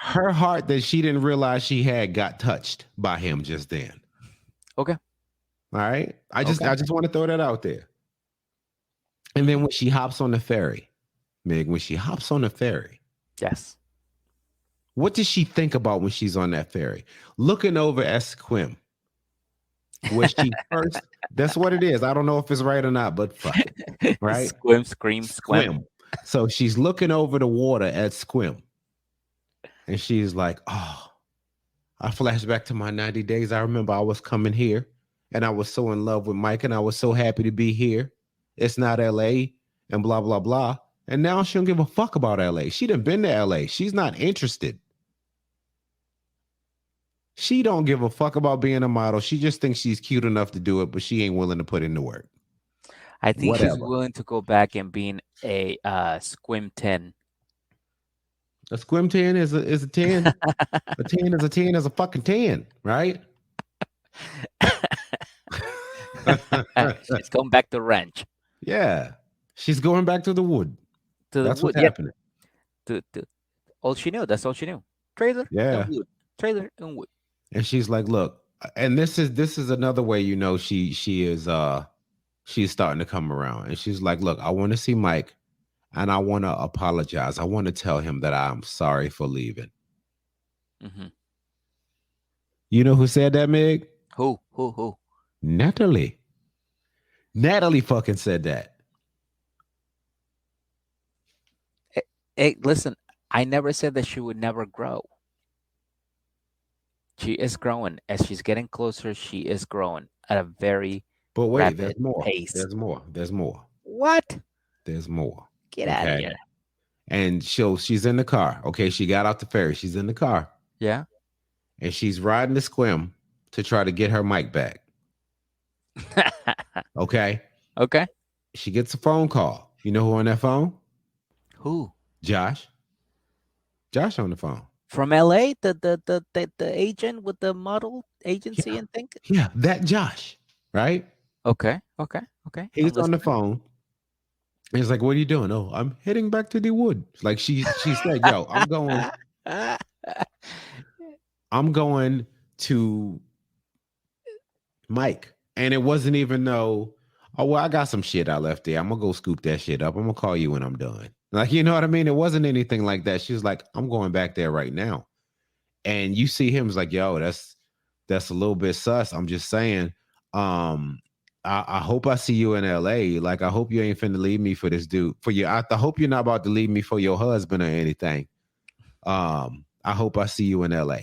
Speaker 1: Her heart that she didn't realize she had got touched by him just then.
Speaker 8: Okay.
Speaker 1: All right. I just want to throw that out there. And then when she hops on the ferry, Meg, when she hops on the ferry,
Speaker 8: yes.
Speaker 1: What does she think about when she's on that ferry? Looking over at Squim. Was she first? That's what it is. I don't know if it's right or not, but fuck it. Right?
Speaker 8: Squim, scream, squim.
Speaker 1: So she's looking over the water at Squim. And she's like, oh, I flash back to my 90 days. I remember I was coming here and I was so in love with Mike and I was so happy to be here. It's not LA and blah, blah, blah. And now she don't give a fuck about LA. She done been to LA. She's not interested. She don't give a fuck about being a model. She just thinks she's cute enough to do it, but she ain't willing to put in the work.
Speaker 8: I think she's willing to go back and being a Squim 10.
Speaker 1: A Squim 10 is a 10. A 10 is a 10 is a fucking 10, right?
Speaker 8: She's going back to ranch.
Speaker 1: Yeah. She's going back to the wood. That's what's happening.
Speaker 8: All she knew. That's all she knew. Trailer and wood. Trailer and wood.
Speaker 1: And she's like, look, and this is another way, you know, she's starting to come around. And she's like, look, I want to see Mike and I want to apologize. I want to tell him that I'm sorry for leaving.
Speaker 8: Mm-hmm.
Speaker 1: You know who said that, Meg?
Speaker 8: Who?
Speaker 1: Natalie. Natalie fucking said that.
Speaker 8: Hey, listen, I never said that she would never grow. She is growing. As she's getting closer, she is growing at a very rapid
Speaker 1: there's more.
Speaker 8: pace.
Speaker 1: There's more.
Speaker 8: What?
Speaker 1: There's more.
Speaker 8: Get out of here.
Speaker 1: And she's in the car. Okay, she got out the ferry. She's in the car.
Speaker 8: Yeah.
Speaker 1: And she's riding the Squim to try to get her mic back. Okay. She gets a phone call. You know who on that phone?
Speaker 8: Who?
Speaker 1: Josh. Josh on the phone.
Speaker 8: From LA, the agent with the model agency and thing?
Speaker 1: Yeah, that Josh, right?
Speaker 8: Okay.
Speaker 1: He's on the phone. He's like, what are you doing? Oh, I'm heading back to the wood. Like she said, yo, I'm going to Mike. And it wasn't even well, I got some shit I left there. I'm gonna go scoop that shit up. I'm gonna call you when I'm done. Like, you know what I mean? It wasn't anything like that. She was like, I'm going back there right now. And you see him, it's like, yo, that's a little bit sus. I'm just saying, I hope I see you in LA. Like, I hope you ain't finna leave me for this dude. I hope you're not about to leave me for your husband or anything. I hope I see you in LA.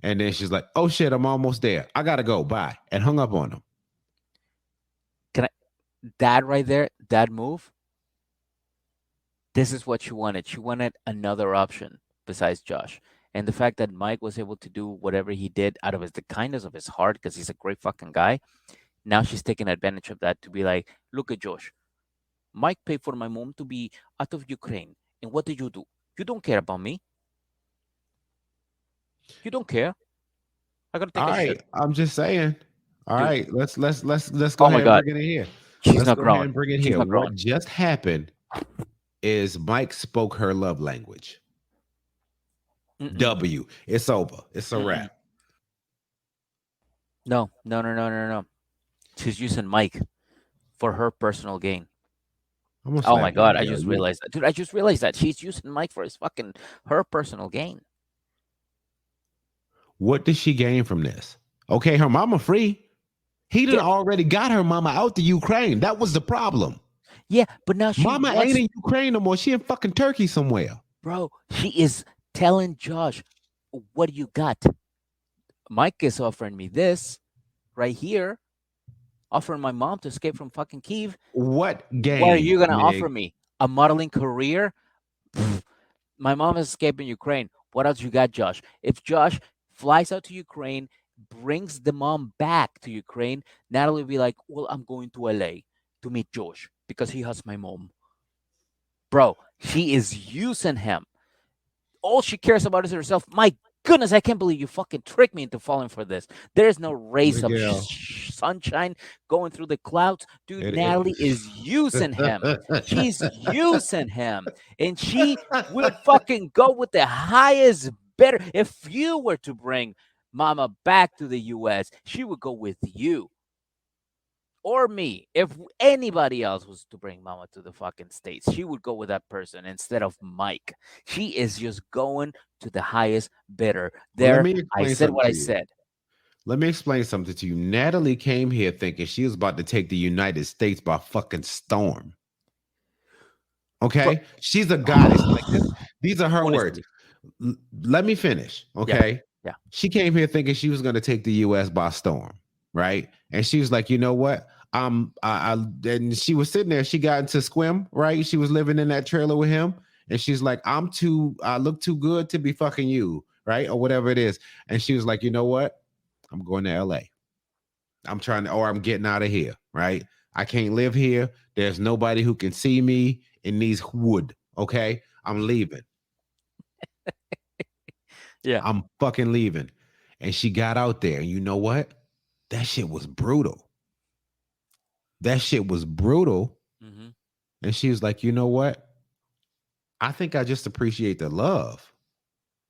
Speaker 1: And then she's like, oh shit, I'm almost there. I gotta go. Bye. And hung up on him.
Speaker 8: That right there, that move. This is what she wanted. She wanted another option besides Josh. And the fact that Mike was able to do whatever he did out of the kindness of his heart, because he's a great fucking guy. Now she's taking advantage of that to be like, look at Josh. Mike paid for my mom to be out of Ukraine. And what did you do? You don't care about me. You don't care. I gotta take a shit.
Speaker 1: I'm just saying. All right, let's go ahead and bring it in here.
Speaker 8: She's not growing.
Speaker 1: Bring it here. What just happened is Mike spoke her love language. W. It's over. It's a wrap.
Speaker 8: No. She's using Mike for her personal gain. Oh my God, I just realized that. Dude, I just realized that. She's using Mike for her personal gain.
Speaker 1: What did she gain from this? Okay, her mama free. He done already got her mama out to Ukraine. That was the problem.
Speaker 8: Yeah, but now
Speaker 1: mama ain't in Ukraine no more. She in fucking Turkey somewhere.
Speaker 8: Bro, she is telling Josh, what do you got? Mike is offering me this right here. Offering my mom to escape from fucking Kyiv.
Speaker 1: What game?
Speaker 8: What are you going to offer me? A modeling career? My mom is escaping Ukraine. What else you got, Josh? If Josh flies out to Ukraine, brings the mom back to Ukraine, Natalie will be like, well, I'm going to LA to meet Josh because he has my mom. Bro, she is using him. All she cares about is herself. Mike, goodness, I can't believe you fucking tricked me into falling for this. There's no rays of
Speaker 1: Miguel.
Speaker 8: sunshine going through the clouds. Dude,
Speaker 1: It-
Speaker 8: Natalie is using him. She's using him. And she would fucking go with the highest bidder. If you were to bring Mama back to the US, she would go with you. Or me. If anybody else was to bring Mama to the fucking States, she would go with that person instead of Mike. She is just going to the highest bidder.
Speaker 1: Well, let
Speaker 8: There,
Speaker 1: me
Speaker 8: I
Speaker 1: explain
Speaker 8: said
Speaker 1: something
Speaker 8: what I
Speaker 1: to you.
Speaker 8: said.
Speaker 1: Let me explain something to you. Natalie came here thinking she was about to take the United States by fucking storm. Okay? She's a goddess. Like these are her words.
Speaker 8: Honestly.
Speaker 1: Let me finish. Okay.
Speaker 8: Yeah.
Speaker 1: She came here thinking she was going to take the US by storm. Right. And she was like, you know what? And she was sitting there. She got into Squim, right? She was living in that trailer with him. And she's like, I look too good to be fucking you, right? Or whatever it is. And she was like, you know what? I'm going to LA. I'm getting out of here, right? I can't live here. There's nobody who can see me in these wood. Okay. I'm leaving.
Speaker 8: Yeah.
Speaker 1: I'm fucking leaving. And she got out there. And you know what? That shit was brutal. That shit was brutal.
Speaker 8: Mhm.
Speaker 1: And she was like, you know what? I think I just appreciate the love.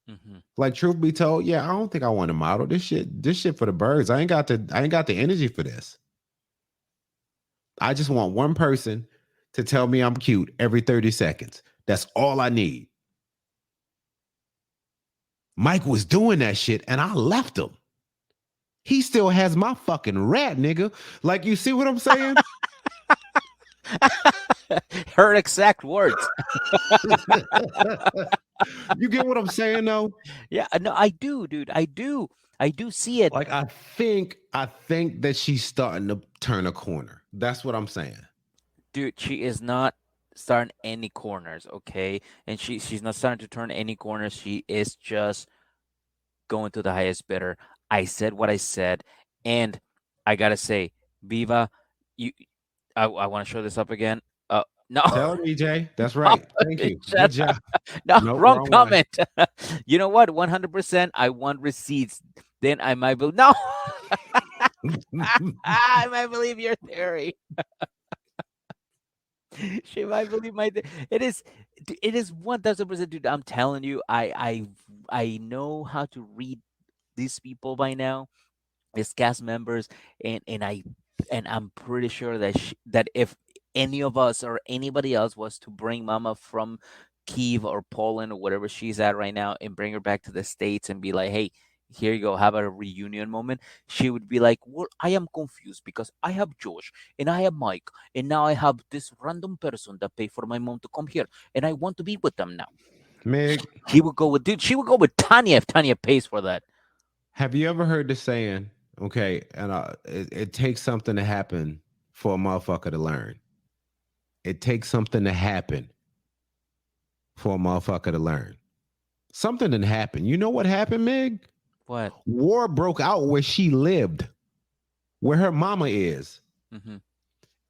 Speaker 8: Mhm.
Speaker 1: Like, truth be told, yeah, I don't think I want to model this shit for the birds. I ain't got the energy for this. I just want one person to tell me I'm cute every 30 seconds. That's all I need. Mike was doing that shit and I left him. He still has my fucking rat, nigga. Like, you see what I'm saying?
Speaker 8: Her exact words.
Speaker 1: You get what I'm saying, though?
Speaker 8: Yeah, no, I do, dude. I do see it.
Speaker 1: Like, I think that she's starting to turn a corner. That's what I'm saying.
Speaker 8: Dude, she is not starting any corners, okay? And she's not starting to turn any corners. She is just going to the highest bidder. I said what I said, and I gotta say, Viva, I want to show this up again. No,
Speaker 1: Tell me, Jay. That's right. Thank you. Good job.
Speaker 8: no,
Speaker 1: Nope,
Speaker 8: wrong
Speaker 1: wrong one.
Speaker 8: comment. You know what? 100%. I want receipts. Then I might believe. No, I might believe your theory. She might believe my. It is 1000%, dude. I'm telling you, I know how to read these people by now, as cast members, and I'm pretty sure that if any of us or anybody else was to bring Mama from Kiev or Poland or whatever she's at right now and bring her back to the States and be like, hey, here you go, have a reunion moment, she would be like, well, I am confused because I have Josh and I have Mike and now I have this random person that paid for my mom to come here and I want to be with them now.
Speaker 1: Meg,
Speaker 8: She would go with Tania if Tania pays for that.
Speaker 1: have you ever heard the saying, okay, and it takes something to happen for a motherfucker to learn. It takes something to happen for a motherfucker to learn. Something didn't happen. You know what happened, Meg?
Speaker 8: What?
Speaker 1: War broke out where she lived, where her mama is.
Speaker 8: Mm-hmm.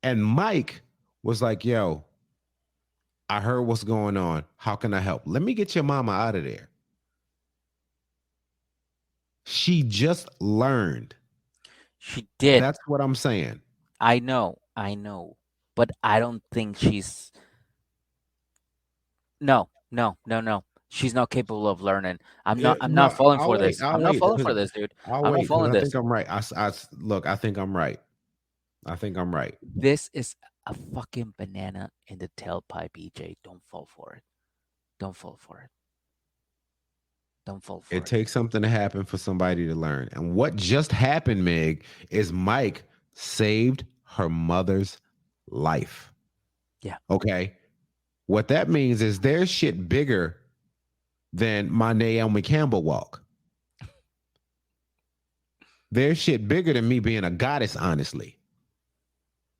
Speaker 1: And Mike was like, yo, I heard what's going on. How can I help? Let me get your mama out of there. She just learned.
Speaker 8: She did.
Speaker 1: That's what I'm saying.
Speaker 8: I know. But I don't think she's. No. She's not capable of learning. I'm not falling for this. I'm not falling for this, dude. I'm not falling
Speaker 1: I
Speaker 8: this.
Speaker 1: think I'm right. Look, I think I'm right. I think I'm right.
Speaker 8: This is a fucking banana in the tailpipe, EJ. Don't fall for it. Don't fall for it. Don't fall for it.
Speaker 1: It takes something to happen for somebody to learn. And what just happened, Meg, is Mike saved her mother's life.
Speaker 8: Yeah.
Speaker 1: Okay. What that means is there's shit bigger than my Naomi Campbell walk. There's shit bigger than me being a goddess, honestly.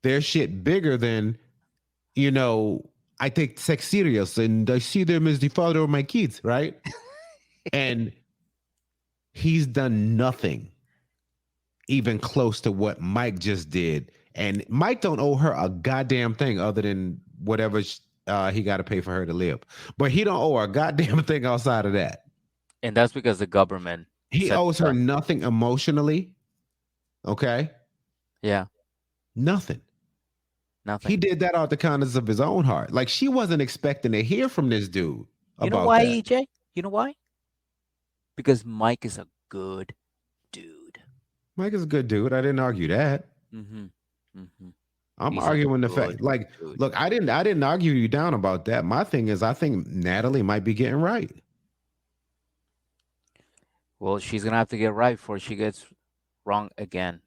Speaker 1: There's shit bigger than, I take sex serious and I see them as the father of my kids, right? And he's done nothing even close to what Mike just did. And Mike don't owe her a goddamn thing other than whatever he got to pay for her to live. But he don't owe her a goddamn thing outside of that.
Speaker 8: And that's because the government
Speaker 1: He
Speaker 8: said
Speaker 1: owes her nothing emotionally. Okay,
Speaker 8: Yeah,
Speaker 1: nothing.
Speaker 8: nothing.
Speaker 1: He did that out the kindness of his own heart. Like she wasn't expecting to hear from this dude
Speaker 8: You know
Speaker 1: about
Speaker 8: why,
Speaker 1: that.
Speaker 8: EJ? You know why? Because Mike is a good dude.
Speaker 1: Mike is a good dude. I didn't argue that.
Speaker 8: Mm-hmm. Mm-hmm.
Speaker 1: I'm
Speaker 8: He's a
Speaker 1: arguing the
Speaker 8: good
Speaker 1: fact, like,
Speaker 8: dude.
Speaker 1: look, I didn't argue you down about that. My thing is, I think Natalie might be getting right.
Speaker 8: Well, she's gonna have to get right before she gets wrong again.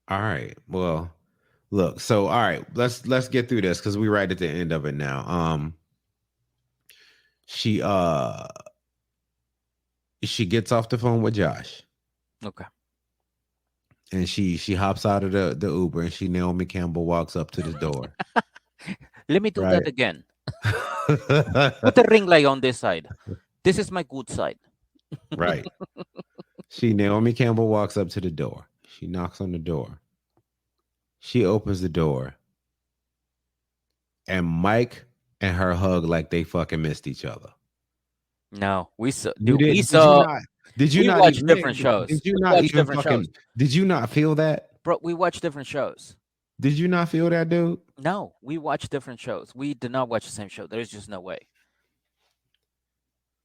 Speaker 1: All right. Well, look. So, all right, let's get through this because we're right at the end of it now. She she gets off the phone with Josh.
Speaker 8: Okay.
Speaker 1: And she hops out of the Uber and Naomi Campbell walks up to the door.
Speaker 8: Let me do
Speaker 1: Right.
Speaker 8: that again. Put the ring light on this side. This is my good side.
Speaker 1: Right. Naomi Campbell walks up to the door. She knocks on the door. She opens the door. And Mike and her hug like they fucking missed each other.
Speaker 8: No, we saw.
Speaker 1: You
Speaker 8: Dude,
Speaker 1: did,
Speaker 8: we saw.
Speaker 1: did you
Speaker 8: we
Speaker 1: not
Speaker 8: watch
Speaker 1: even,
Speaker 8: different shows.
Speaker 1: Did you
Speaker 8: We
Speaker 1: not
Speaker 8: watch
Speaker 1: even
Speaker 8: different
Speaker 1: fucking?
Speaker 8: shows.
Speaker 1: Did you not feel that?
Speaker 8: Bro, we watch different shows.
Speaker 1: Did you not feel that, dude?
Speaker 8: No, we watch different shows. We did not watch the same show. There's just no way.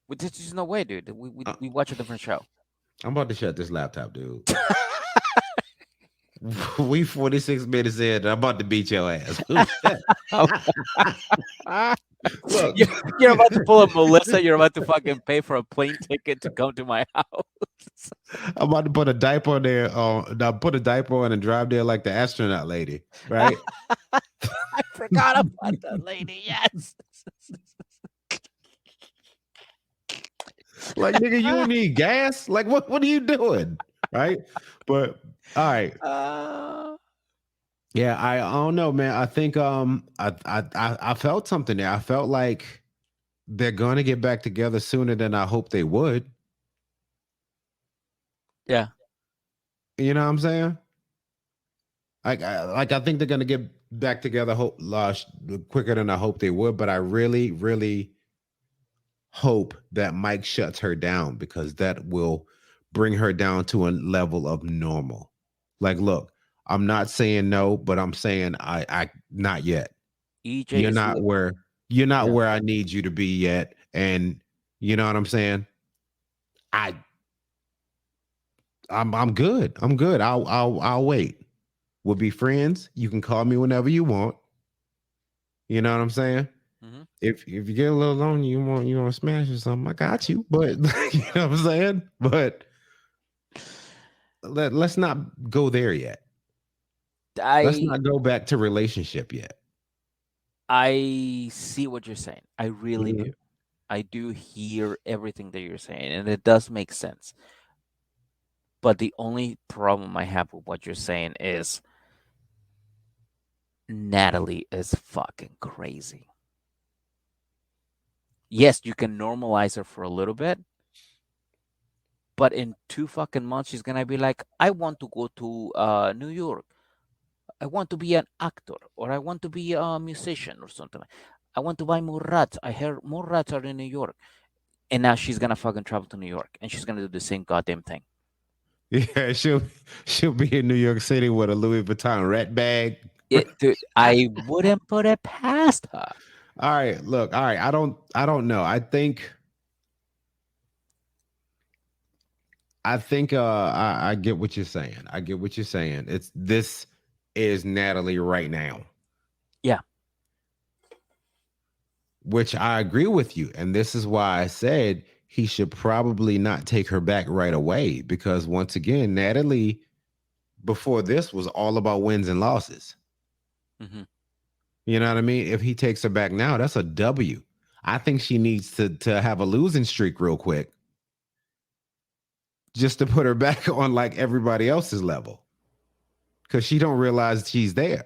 Speaker 8: There's just no way, dude. We watch a different show.
Speaker 1: I'm about to shut this laptop, dude. We 46 minutes in, and I'm about to beat your ass. Look,
Speaker 8: You're about to pull up Melissa. You're about to fucking pay for a plane ticket to come to my house.
Speaker 1: I'm about to put a diaper on there. Put a diaper on and drive there like the astronaut lady, right?
Speaker 8: I forgot about that lady. Yes.
Speaker 1: Like, nigga, you don't need gas. Like, what are you doing, right? But all right. Yeah, I don't know, man. I think I felt something there. I felt like they're gonna get back together sooner than I hoped they would.
Speaker 8: Yeah.
Speaker 1: You know what I'm saying? I think they're gonna get back together quicker than I hoped they would. But I really, really hope that Mike shuts her down because that will bring her down to a level of normal. Like, look, I'm not saying no, but I'm saying I not yet.
Speaker 8: EJ,
Speaker 1: You're not where I need you to be yet, and you know what I'm saying. I'm good. I'm good. I'll wait. We'll be friends. You can call me whenever you want. You know what I'm saying.
Speaker 8: Mm-hmm.
Speaker 1: If you get a little lonely, you want to smash or something, I got you. But you know what I'm saying. But let's not go there yet. Let's not go back to relationship yet.
Speaker 8: I see what you're saying. I really do. I do hear everything that you're saying, and it does make sense. But the only problem I have with what you're saying is Natalie is fucking crazy. Yes, you can normalize her for a little bit, but in 2 fucking months, she's gonna be like, I want to go to New York. I want to be an actor, or I want to be a musician or something. I want to buy more rats. I heard more rats are in New York. And now she's gonna fucking travel to New York and she's gonna do the same goddamn thing.
Speaker 1: Yeah, she'll be in New York City with a Louis Vuitton rat bag.
Speaker 8: Dude, I wouldn't put it past her.
Speaker 1: All right, look, all right. I don't know. I think I get what you're saying. I get what you're saying. This is Natalie right now.
Speaker 8: Yeah.
Speaker 1: Which I agree with you. And this is why I said he should probably not take her back right away. Because once again, Natalie, before this, was all about wins and losses.
Speaker 8: Mm-hmm.
Speaker 1: You know what I mean? If he takes her back now, that's a W. I think she needs to have a losing streak real quick. Just to put her back on like everybody else's level. Because she don't realize she's there.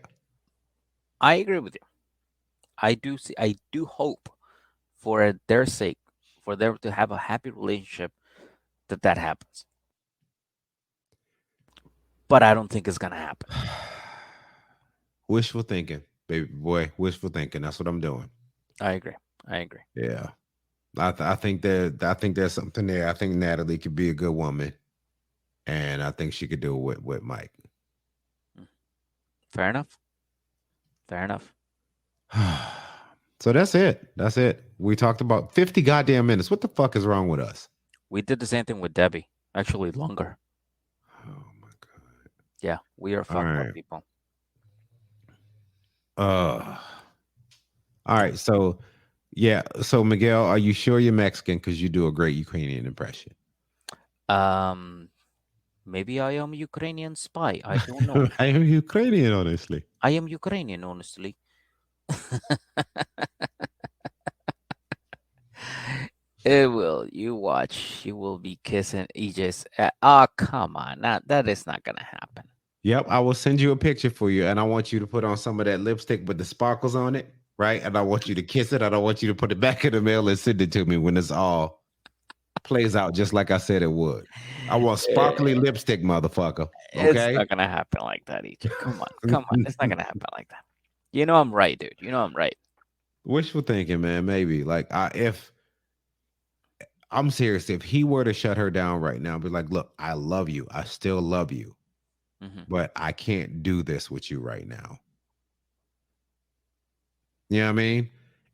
Speaker 8: I agree with you. I do hope for their sake, for them to have a happy relationship, that happens. But I don't think it's gonna happen.
Speaker 1: Wishful thinking, baby boy. Wishful thinking. That's what I'm doing.
Speaker 8: I agree. I agree.
Speaker 1: Yeah. I think there's something there. I think Natalie could be a good woman, and I think she could do it with Mike.
Speaker 8: Fair enough. Fair enough.
Speaker 1: So that's it. That's it. We talked about 50 goddamn minutes. What the fuck is wrong with us?
Speaker 8: We did the same thing with Debbie. Actually, longer.
Speaker 1: Oh my god.
Speaker 8: Yeah, we are fucked up people.
Speaker 1: All right. So, yeah. So, Miguel, are you sure you're Mexican? Because you do a great Ukrainian impression.
Speaker 8: Maybe I am Ukrainian spy. I don't know.
Speaker 1: I am Ukrainian, honestly.
Speaker 8: I am Ukrainian, honestly. It will. You watch. She will be kissing Aegis. Oh, come on. That is not going to happen.
Speaker 1: Yep. I will send you a picture for you, and I want you to put on some of that lipstick with the sparkles on it, right? And I want you to kiss it. I don't want you to put it back in the mail and send it to me when it's all plays out just like I said it would. I want sparkly lipstick, motherfucker. Okay?
Speaker 8: It's not going to happen like that, Aegis. Come on. Come on. It's not going to happen like that. You know I'm right, dude. You know I'm right.
Speaker 1: Wishful thinking, man. Maybe. Like, if I'm serious, if he were to shut her down right now, be like, look, I love you. I still love you. But I can't do this with you right now. You know what I mean?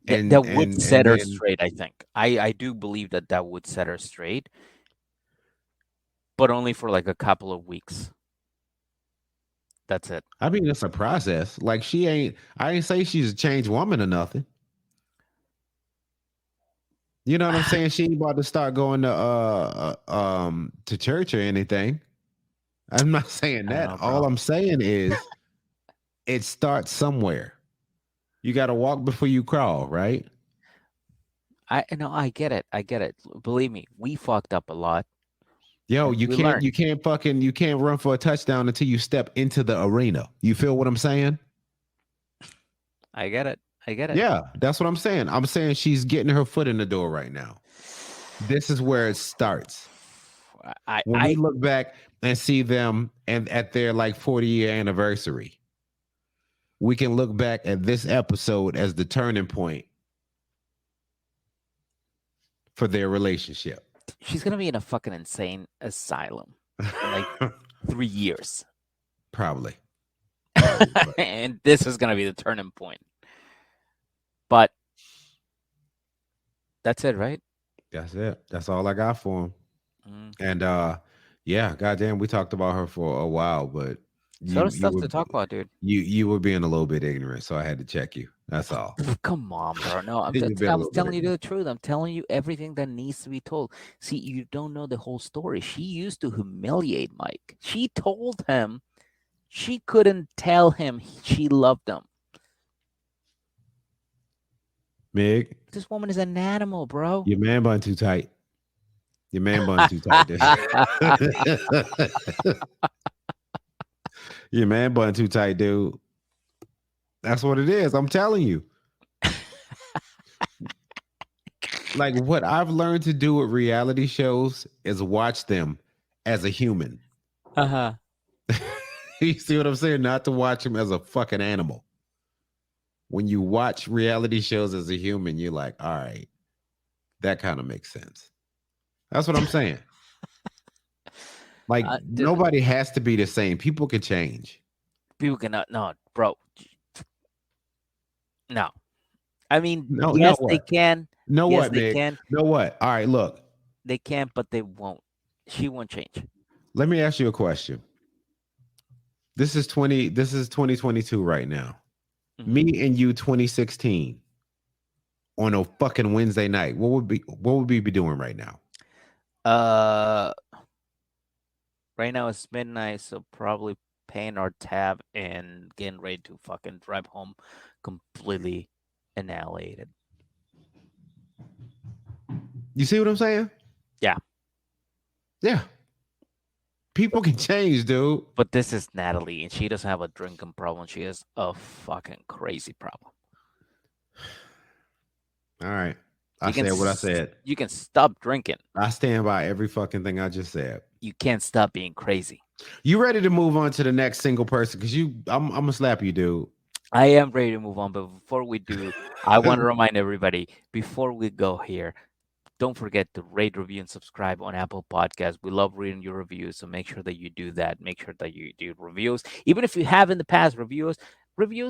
Speaker 8: And that would set her straight, I think. I do believe that would set her straight. But only for like a couple of weeks. That's it.
Speaker 1: I mean, it's a process. Like, I ain't say she's a changed woman or nothing. You know what I'm saying? She ain't about to start going to church or anything. I'm not saying that. All I'm saying is it starts somewhere. You got to walk before you crawl, right?
Speaker 8: I get it. I get it. Believe me, we fucked up a lot.
Speaker 1: Yo, you can't run for a touchdown until you step into the arena. You feel what I'm saying?
Speaker 8: I get it.
Speaker 1: Yeah, that's what I'm saying. I'm saying she's getting her foot in the door right now. This is where it starts. When we look back and see them and at their like 40-year anniversary, we can look back at this episode as the turning point for their relationship.
Speaker 8: She's gonna be in a fucking insane asylum in like 3 years.
Speaker 1: Probably.
Speaker 8: And this is gonna be the turning point. But that's it, right?
Speaker 1: That's it. That's all I got for him. And yeah, goddamn, we talked about her for a while, but
Speaker 8: stuff to talk about, dude.
Speaker 1: You were being a little bit ignorant, so I had to check you. That's all.
Speaker 8: Come on, bro. No, I'm telling you the truth. I'm telling you everything that needs to be told. See, you don't know the whole story. She used to humiliate Mike. She told him she couldn't tell him she loved him.
Speaker 1: Mig,
Speaker 8: this woman is an animal, bro.
Speaker 1: Your man bun too tight. Your man bun too tight. Your man bun too tight, dude. That's what it is. I'm telling you. Like, what I've learned to do with reality shows is watch them as a human. You see what I'm saying? Not to watch them as a fucking animal. When you watch reality shows as a human, you're like, all right, that kind of makes sense. That's what I'm saying. Like, nobody has to be the same. People can change.
Speaker 8: People cannot. No, bro. No. I mean,
Speaker 1: no,
Speaker 8: yes, they can.
Speaker 1: Know
Speaker 8: yes,
Speaker 1: what,
Speaker 8: they
Speaker 1: Meg?
Speaker 8: can.
Speaker 1: Know what? All right, look.
Speaker 8: They can, but they won't. She won't change.
Speaker 1: Let me ask you a question. This is 2022 right now. Me and you 2016 on a fucking Wednesday night. What would we be doing right now?
Speaker 8: Right now it's midnight, so probably paying our tab and getting ready to fucking drive home completely annihilated.
Speaker 1: You see what I'm saying?
Speaker 8: Yeah.
Speaker 1: Yeah. People can change, dude.
Speaker 8: But this is Natalie, and she doesn't have a drinking problem. She has a fucking crazy problem.
Speaker 1: All right. I said what I said.
Speaker 8: You can stop drinking.
Speaker 1: I stand by every fucking thing I just said.
Speaker 8: You can't stop being crazy.
Speaker 1: You ready to move on to the next single person? Because I'm gonna slap you, dude.
Speaker 8: I am ready to move on, but before we do, I want to remind everybody before we go here, don't forget to rate, review, and subscribe on Apple Podcasts. We love reading your reviews, so make sure that you do that. Make sure that you do reviews, even if you have in the past reviews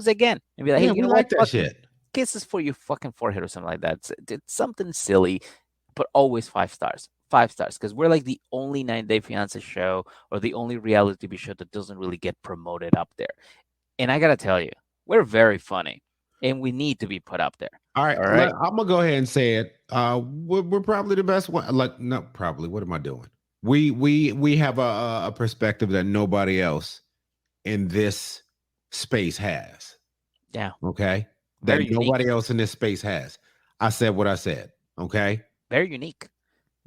Speaker 8: again, and be like, hey,
Speaker 1: Yeah,
Speaker 8: you
Speaker 1: we
Speaker 8: know what?
Speaker 1: like that
Speaker 8: Fuck
Speaker 1: shit.
Speaker 8: kisses for your fucking forehead or something like that. It's something silly, but always 5 stars. 5 stars, because we're like the only 9 Day Fiance show or the only reality TV show that doesn't really get promoted up there. And I gotta tell you, we're very funny, and we need to be put up there.
Speaker 1: All right,
Speaker 8: All right.
Speaker 1: I'm gonna go ahead and say it. We're probably the best one. Like, no, probably. What am I doing? We have a perspective that nobody else in this space has.
Speaker 8: Yeah.
Speaker 1: Okay, that
Speaker 8: Very unique.
Speaker 1: nobody else in this space has. I said what I said. Okay,
Speaker 8: Very unique.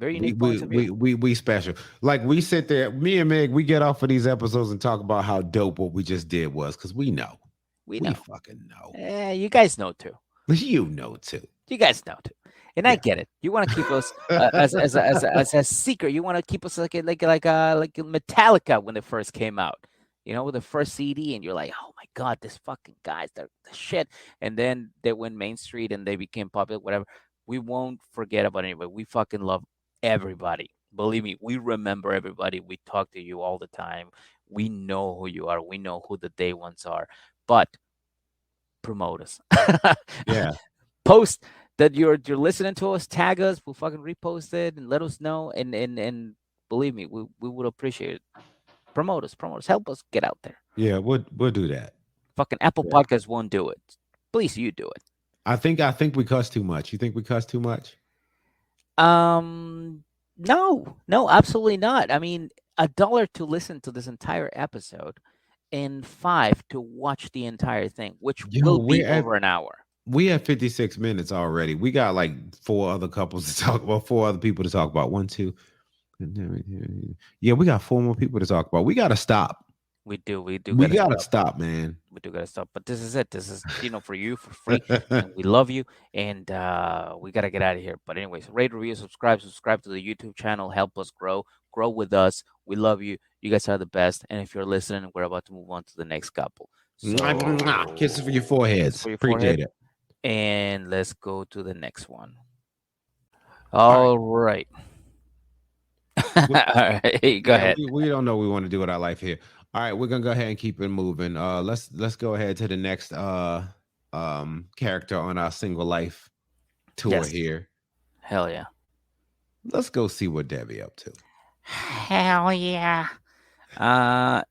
Speaker 8: Very
Speaker 1: we
Speaker 8: unique
Speaker 1: we
Speaker 8: points of view.
Speaker 1: we special. Like we sit there, me and Meg, we get off of these episodes and talk about how dope what we just did was because we know.
Speaker 8: We
Speaker 1: We
Speaker 8: know.
Speaker 1: fucking know.
Speaker 8: You guys know too.
Speaker 1: You know too.
Speaker 8: You guys know too. And I
Speaker 1: Yeah.
Speaker 8: get it. You want to keep us as a secret. You want to keep us like Metallica when they first came out. You know, with the first CD, and you're like, oh my god, this fucking guys, they're the shit. And then they went Main Street and they became popular. Whatever. We won't forget about anybody. We fucking love everybody. Believe me, we remember everybody. We talk to you all the time. We know who you are. We know who the day ones are. But promote us.
Speaker 1: Yeah.
Speaker 8: Post that you're listening to us, tag us, we'll fucking repost it and let us know. And believe me, we would appreciate it. Promote us, help us get out there.
Speaker 1: Yeah, we'll do that.
Speaker 8: Fucking Apple Podcasts won't do it. Please, you do it.
Speaker 1: I think we cuss too much. You think we cuss too much?
Speaker 8: No, absolutely not. I mean, $1 to listen to this entire episode, and $5 to watch the entire thing, which will be over an hour.
Speaker 1: We have 56 minutes already. We got like 4 other couples to talk about, 4 other people to talk about. 1, 2. Yeah, we got 4 more people to talk about. We got to stop.
Speaker 8: We do.
Speaker 1: We got to stop, man.
Speaker 8: We do got to stop. But this is it. This is, for you, for free. And we love you. And we got to get out of here. But anyways, rate, review, subscribe to the YouTube channel. Help us grow with us. We love you. You guys are the best. And if you're listening, we're about to move on to the next couple. So,
Speaker 1: kisses for your foreheads. Appreciate it.
Speaker 8: And let's go to the next one. All right. All right. Go ahead.
Speaker 1: We don't know what we want to do with our life here. All right, we're gonna go ahead and keep it moving. Let's go ahead to the next character on our single life tour here.
Speaker 8: Hell yeah.
Speaker 1: Let's go see what Debbie up to.
Speaker 8: Hell yeah.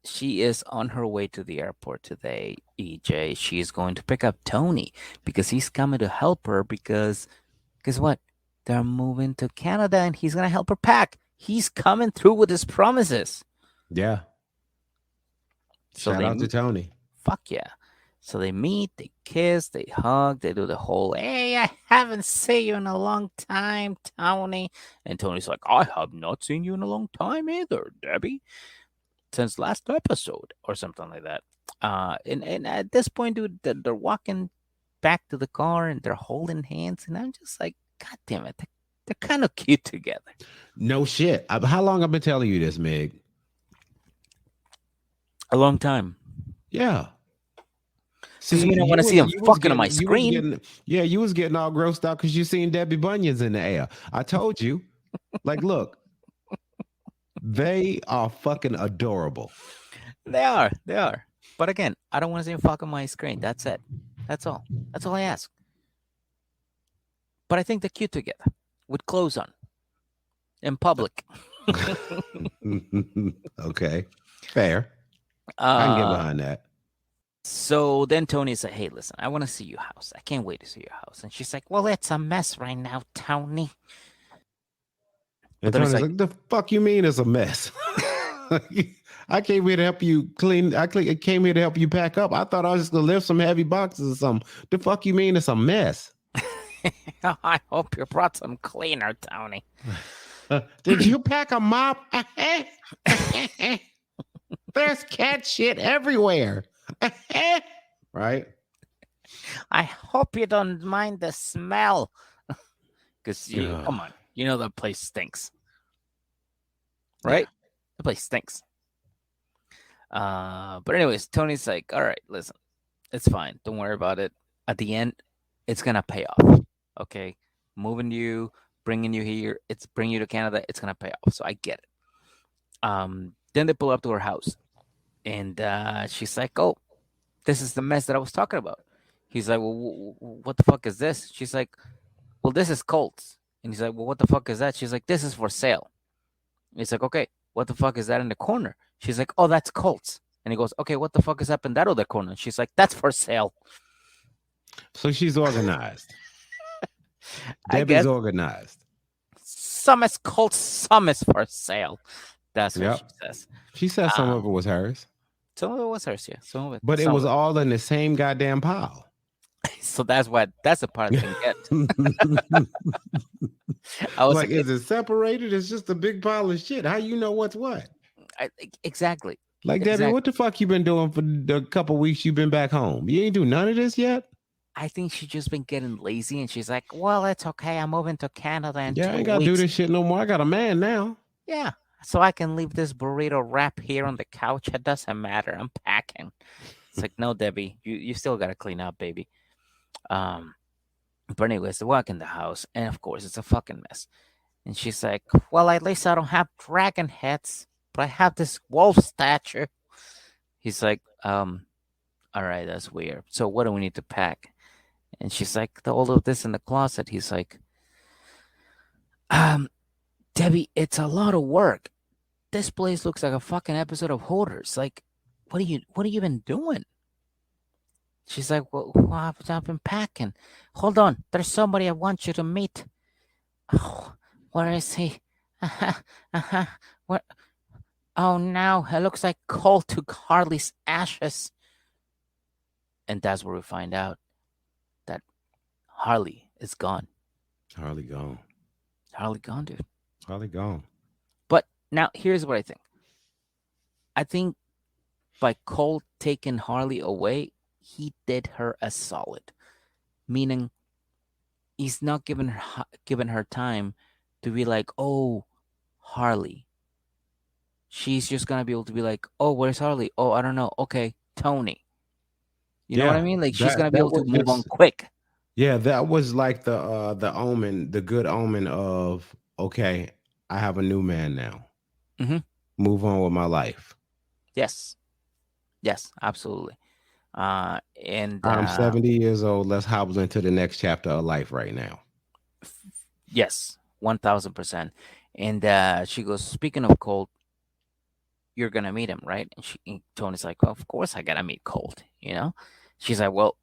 Speaker 8: She is on her way to the airport today, EJ. She is going to pick up Tony because he's coming to help her because guess what? They're moving to Canada and he's gonna help her pack. He's coming through with his promises.
Speaker 1: Yeah.
Speaker 8: So
Speaker 1: shout out to Tony.
Speaker 8: Fuck yeah. So they meet, they kiss, they hug, they do the whole, hey, I haven't seen you in a long time, Tony. And Tony's like, I have not seen you in a long time either, Debbie. Since last episode or something like that. And at this point, dude, they're walking back to the car and they're holding hands. And I'm just like, God damn it. They're kind of cute together.
Speaker 1: No shit. How long I've been telling you this, Meg?
Speaker 8: A long time.
Speaker 1: Yeah.
Speaker 8: See, you don't want to see him fucking on my screen.
Speaker 1: You was getting all grossed out because you seen Debbie Bunions in the air. I told you. Like, look. They are fucking adorable.
Speaker 8: They are. But again, I don't want to see him fuck on my screen. That's it. That's all I ask. But I think they're cute together with clothes on in public.
Speaker 1: Okay. Fair. I can get behind that.
Speaker 8: So then Tony's like, hey, listen, I want to see your house. I can't wait to see your house. And she's like, well, it's a mess right now, Tony.
Speaker 1: And Tony's like, the fuck you mean it's a mess? I came here to help you clean. I came here to help you pack up. I thought I was just going to lift some heavy boxes or something. The fuck you mean it's a mess?
Speaker 8: I hope you brought some cleaner, Tony.
Speaker 1: Did you pack a mop? There's cat shit everywhere. Right?
Speaker 8: I hope you don't mind the smell. Because, come on. You know the place stinks. Right? Yeah. The place stinks. But anyways, Tony's like, all right, listen. It's fine. Don't worry about it. At the end, it's gonna pay off. Okay, moving you, bringing you here, it's bringing you to Canada. It's gonna pay off. So I get it. Then they pull up to her house, and she's like, "Oh, this is the mess that I was talking about." He's like, "Well, what the fuck is this?" She's like, "Well, this is Colt's." And he's like, "Well, what the fuck is that?" She's like, "This is for sale." He's like, "Okay, what the fuck is that in the corner?" She's like, "Oh, that's Colt's." And he goes, "Okay, what the fuck is up in that other corner?" And she's like, "That's for sale."
Speaker 1: So she's organized.
Speaker 8: I
Speaker 1: Debbie's
Speaker 8: guess
Speaker 1: organized.
Speaker 8: some is Colt's, some is for sale. That's what she says.
Speaker 1: She said some of it was hers.
Speaker 8: Some of it was hers, yeah. Some of it,
Speaker 1: but it was all in the same goddamn pile.
Speaker 8: So that's the part I didn't get. I was
Speaker 1: like, is it separated? It's just a big pile of shit. How you know what's what?
Speaker 8: Exactly.
Speaker 1: Like, Debbie, what the fuck you been doing for the couple weeks you've been back home? You ain't do none of this yet?
Speaker 8: I think she's just been getting lazy, and she's like, "Well, it's okay. I'm moving to Canada in 2 weeks.
Speaker 1: I ain't gotta do this shit no more. I got a man now.
Speaker 8: Yeah, so I can leave this burrito wrap here on the couch. It doesn't matter. I'm packing." It's like, no, Debbie, you still gotta clean up, baby. But anyways, they walk in the house, and of course, it's a fucking mess. And she's like, "Well, at least I don't have dragon heads, but I have this wolf statue." He's like, "All right, that's weird. So what do we need to pack?" And she's like, "All of this in the closet." He's like, "Debbie, it's a lot of work. This place looks like a fucking episode of Hoarders. Like, what are you been doing?" She's like, "Well, I've been packing. Hold on, there's somebody I want you to meet." "Oh, where is he?" What? "Oh, no, it looks like Colt took Harley's ashes." And that's where we find out that Harley is gone.
Speaker 1: Harley gone.
Speaker 8: Harley gone, dude.
Speaker 1: Harley gone.
Speaker 8: But now, here's what I think. I think by Colt taking Harley away, he did her a solid. Meaning, he's not giving her time to be like, "Oh, Harley." She's just gonna be able to be like, "Oh, where's Harley? Oh, I don't know. Okay, Tony." You know what I mean? Like, she's gonna be able to move on quick.
Speaker 1: Yeah, that was like the omen, the good omen of, okay, I have a new man now.
Speaker 8: Mm-hmm.
Speaker 1: Move on with my life.
Speaker 8: Yes, absolutely. And
Speaker 1: I'm 70 years old. Let's hobble into the next chapter of life right now.
Speaker 8: Yes, 1000%. And she goes, "Speaking of Colt, you're gonna meet him, right?" And Tony's like, "Well, of course I gotta meet Colt." She's like, "Well,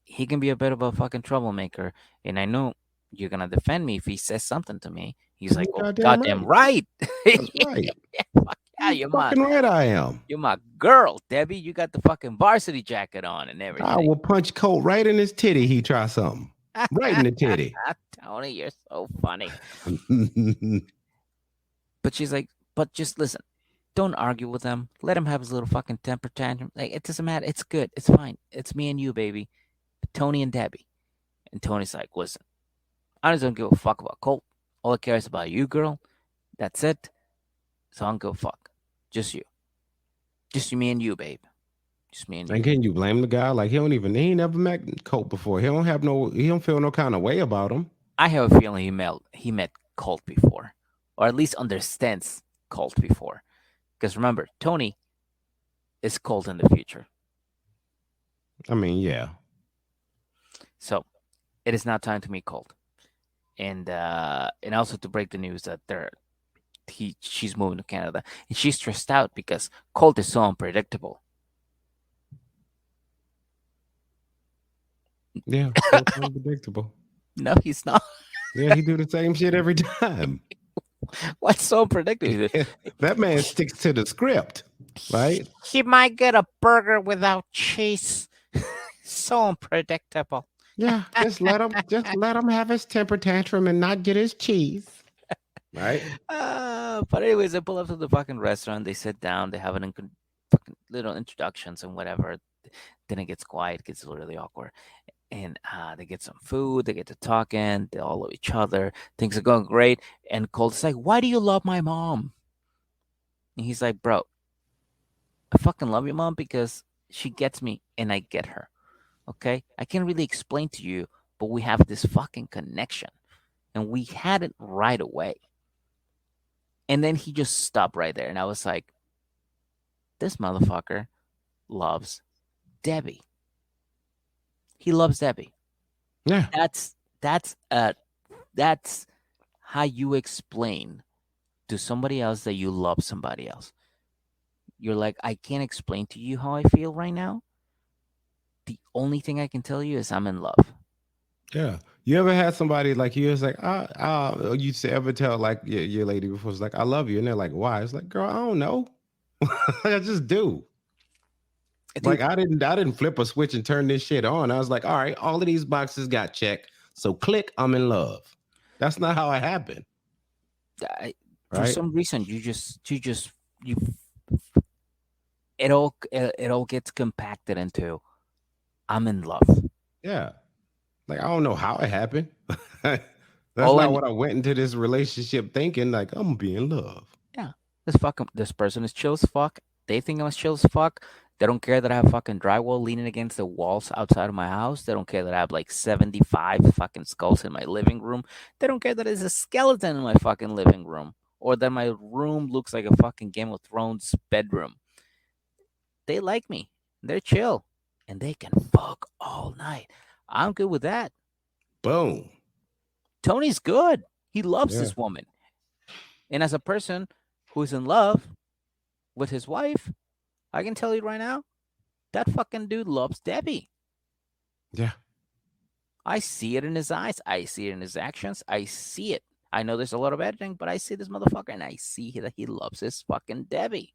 Speaker 8: he can be a bit of a fucking troublemaker, and I know you're gonna defend me if he says something to me." He's like, "Well, goddamn right."
Speaker 1: That's right.
Speaker 8: Fuck yeah, you're
Speaker 1: fucking right. I am.
Speaker 8: You're my girl, Debbie. You got the fucking varsity jacket on and everything.
Speaker 1: I will punch Colt right in his titty. He try something right in the titty.
Speaker 8: Tony, you're so funny. But she's like, "But just listen. Don't argue with him. Let him have his little fucking temper tantrum. Like, it doesn't matter. It's good. It's fine. It's me and you, baby. Tony and Debbie." And Tony's like, "Listen, I just don't give a fuck about Colt. All I care is about you, girl. That's it. So I don't give a fuck. Just you. Just me and you, babe. Just me and you."
Speaker 1: And can you blame the guy? Like, he ain't never met Colt before. He don't feel no kind of way about him.
Speaker 8: I have a feeling he met Colt before, or at least understands Colt before. Because remember, Tony is Colt in the future.
Speaker 1: I mean, yeah.
Speaker 8: So it is now time to meet Colt, and also to break the news that she's moving to Canada, and she's stressed out because Colt is so unpredictable.
Speaker 1: Yeah, Colt's unpredictable.
Speaker 8: No, he's not.
Speaker 1: Yeah, he do the same shit every time.
Speaker 8: What's so unpredictable?
Speaker 1: That man sticks to the script, right?
Speaker 8: He might get a burger without cheese. So unpredictable.
Speaker 1: Yeah, just let him have his temper tantrum and not get his cheese. Right?
Speaker 8: But anyways, they pull up to the fucking restaurant. They sit down. They have fucking little introductions and whatever. Then it gets quiet. It gets really awkward. And they get some food. They get to talking. They all love each other. Things are going great. And Colt's like, "Why do you love my mom?" And he's like, "Bro, I fucking love your mom because she gets me and I get her." Okay, I can't really explain to you, but we have this fucking connection, and we had it right away. And then he just stopped right there, and I was like, this motherfucker loves Debbie. He loves Debbie.
Speaker 1: Yeah.
Speaker 8: That's how you explain to somebody else that you love somebody else. You're like, I can't explain to you how I feel right now. The only thing I can tell you is I'm in love.
Speaker 1: Yeah. You ever had somebody like you was like, you ever tell like your lady before it's like, I love you, and they're like, why? It's like, girl, I don't know. I just do. Like
Speaker 8: Dude,
Speaker 1: I didn't flip a switch and turn this shit on. I was like, all right, all of these boxes got checked. So click, I'm in love. That's not how it happened.
Speaker 8: for
Speaker 1: Right?
Speaker 8: some reason, you it all gets compacted into I'm in love.
Speaker 1: Yeah. Like I don't know how it happened. That's
Speaker 8: All I
Speaker 1: not
Speaker 8: kn-
Speaker 1: what I went into this relationship thinking. Like I'm gonna be in love.
Speaker 8: yeah, this person is chill as fuck. They think I'm as chill as fuck. They don't care that I have fucking drywall leaning against the walls outside of my house. They don't care that I have like 75 fucking skulls in my living room. They don't care that there's a skeleton in my fucking living room or that my room looks like a fucking Game of Thrones bedroom. They like me. They're chill. And they can fuck all night. I'm good with that.
Speaker 1: Boom.
Speaker 8: Tony's good. He loves
Speaker 1: Yeah.
Speaker 8: this woman. And as a person who's in love with his wife, I can tell you right now, that fucking dude loves Debbie.
Speaker 1: Yeah.
Speaker 8: I see it in his eyes. I see it in his actions. I see it. I know there's a lot of editing, but I see this motherfucker and I see that he loves his fucking Debbie.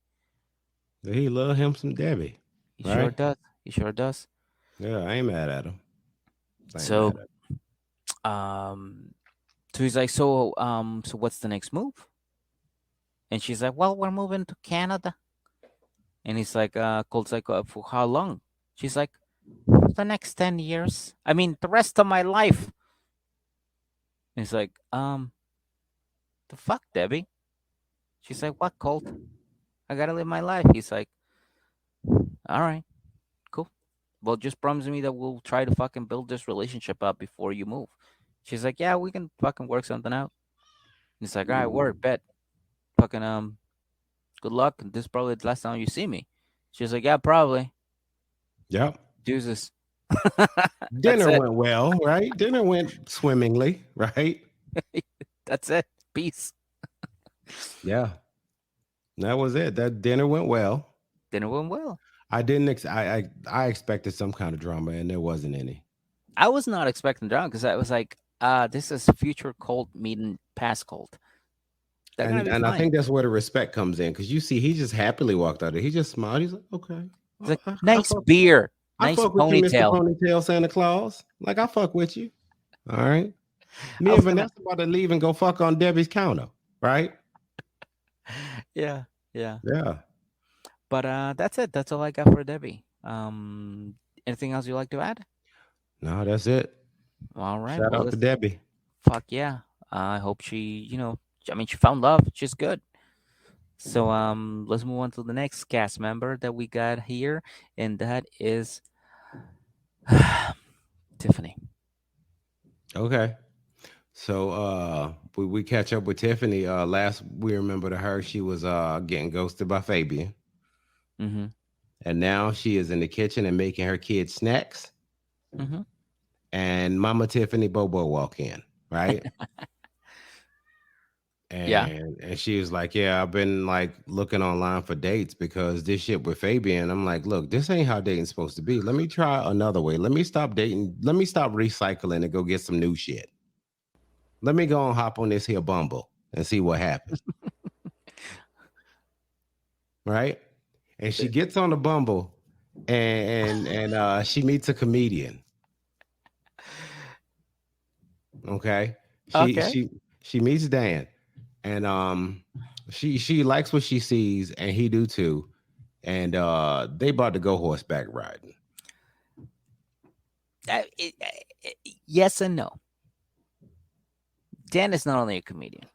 Speaker 1: He love him some Debbie.
Speaker 8: He sure
Speaker 1: Right?
Speaker 8: does. He sure does.
Speaker 1: Yeah, I ain't mad at him. I ain't
Speaker 8: So,
Speaker 1: mad at him.
Speaker 8: so he's like, so what's the next move? And she's like, well, we're moving to Canada. And he's like, Colt's like, for how long? She's like, the next 10 years. I mean, the rest of my life. And he's like, the fuck, Debbie? She's like, what, Colt? I gotta live my life. He's like, all right, cool. Well, just promise me that we'll try to fucking build this relationship up before you move. She's like, yeah, we can fucking work something out. He's like, all right, word, bet. Fucking, good luck. This is probably the last time you see me. She's like, yeah, probably.
Speaker 1: Yep.
Speaker 8: Deuces.
Speaker 1: Dinner
Speaker 8: it.
Speaker 1: went well, right? Dinner went swimmingly, right?
Speaker 8: That's it. Peace.
Speaker 1: Yeah. That was it. That dinner went well.
Speaker 8: Dinner went well.
Speaker 1: I didn't I expected some kind of drama and there wasn't any.
Speaker 8: I was not expecting drama because I was like, this is future Colt meeting past Colt. They're gonna be
Speaker 1: And I
Speaker 8: fine.
Speaker 1: think that's where the respect comes in because you see, he just happily walked out there. He just smiled. He's like, okay.
Speaker 8: It's like,
Speaker 1: I
Speaker 8: nice
Speaker 1: fuck,
Speaker 8: beer.
Speaker 1: I
Speaker 8: Nice
Speaker 1: fuck with you, Mr.
Speaker 8: ponytail.
Speaker 1: Ponytail Santa Claus. Like, I fuck with you. All right. Me
Speaker 8: I
Speaker 1: and
Speaker 8: was gonna-
Speaker 1: Vanessa about to leave and go fuck on Debbie's counter. Right?
Speaker 8: Yeah. Yeah.
Speaker 1: Yeah.
Speaker 8: But that's it. That's all I got for Debbie. Anything else you'd like to add?
Speaker 1: No, that's it.
Speaker 8: All right.
Speaker 1: Shout
Speaker 8: Well,
Speaker 1: out to Debbie.
Speaker 8: fuck yeah. I hope she, I mean, she found love. She's good. So let's move on to the next cast member that we got here, and that is Tiffany.
Speaker 1: Okay. So we catch up with Tiffany. Last we remember to her, she was getting ghosted by Fabian.
Speaker 8: Mm-hmm.
Speaker 1: And now she is in the kitchen and making her kids snacks.
Speaker 8: Mm-hmm.
Speaker 1: And Mama Tiffany Bobo walk in, right? And she was like, yeah, I've been like looking online for dates because this shit with Fabian. I'm like, look, this ain't how dating's supposed to be. Let me try another way. Let me stop dating. Let me stop recycling and go get some new shit. Let me go and hop on this here Bumble and see what happens. Right? And she gets on the Bumble and she meets a comedian. Okay. She meets Dan. And she likes what she sees, and he do too. And they about to go horseback riding.
Speaker 8: Yes and no. Dan is not only a comedian;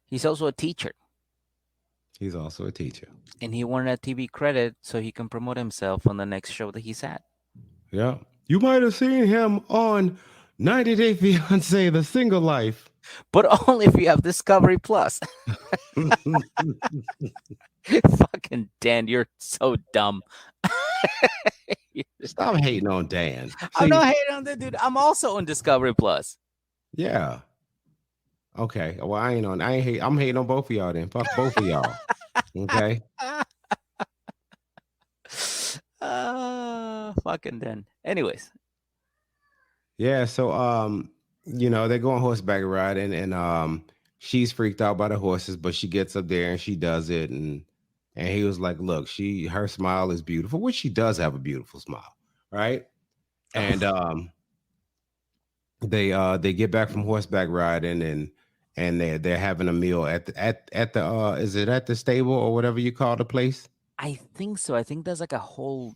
Speaker 8: he's also a teacher.
Speaker 1: He's also a teacher,
Speaker 8: and he wanted a TV credit so he can promote himself on the next show that he's at.
Speaker 1: Yeah. You might have seen him on 90 Day Fiance, The Single Life.
Speaker 8: But only if you have Discovery Plus. Fucking Dan, you're so dumb.
Speaker 1: Stop hating on Dan.
Speaker 8: I'm not hating on that dude. I'm also on Discovery Plus.
Speaker 1: Yeah. Okay. Well, I'm hating on both of y'all then. Fuck both of y'all. Okay.
Speaker 8: Fucking Dan. Anyways.
Speaker 1: Yeah, so they go on horseback ride and she's freaked out by the horses, but she gets up there and she does it and he was like, look, her smile is beautiful, which she does have a beautiful smile, right? And they get back from horseback riding and they're having a meal at the is it at the stable or whatever you call the place?
Speaker 8: I think so. I think there's like a whole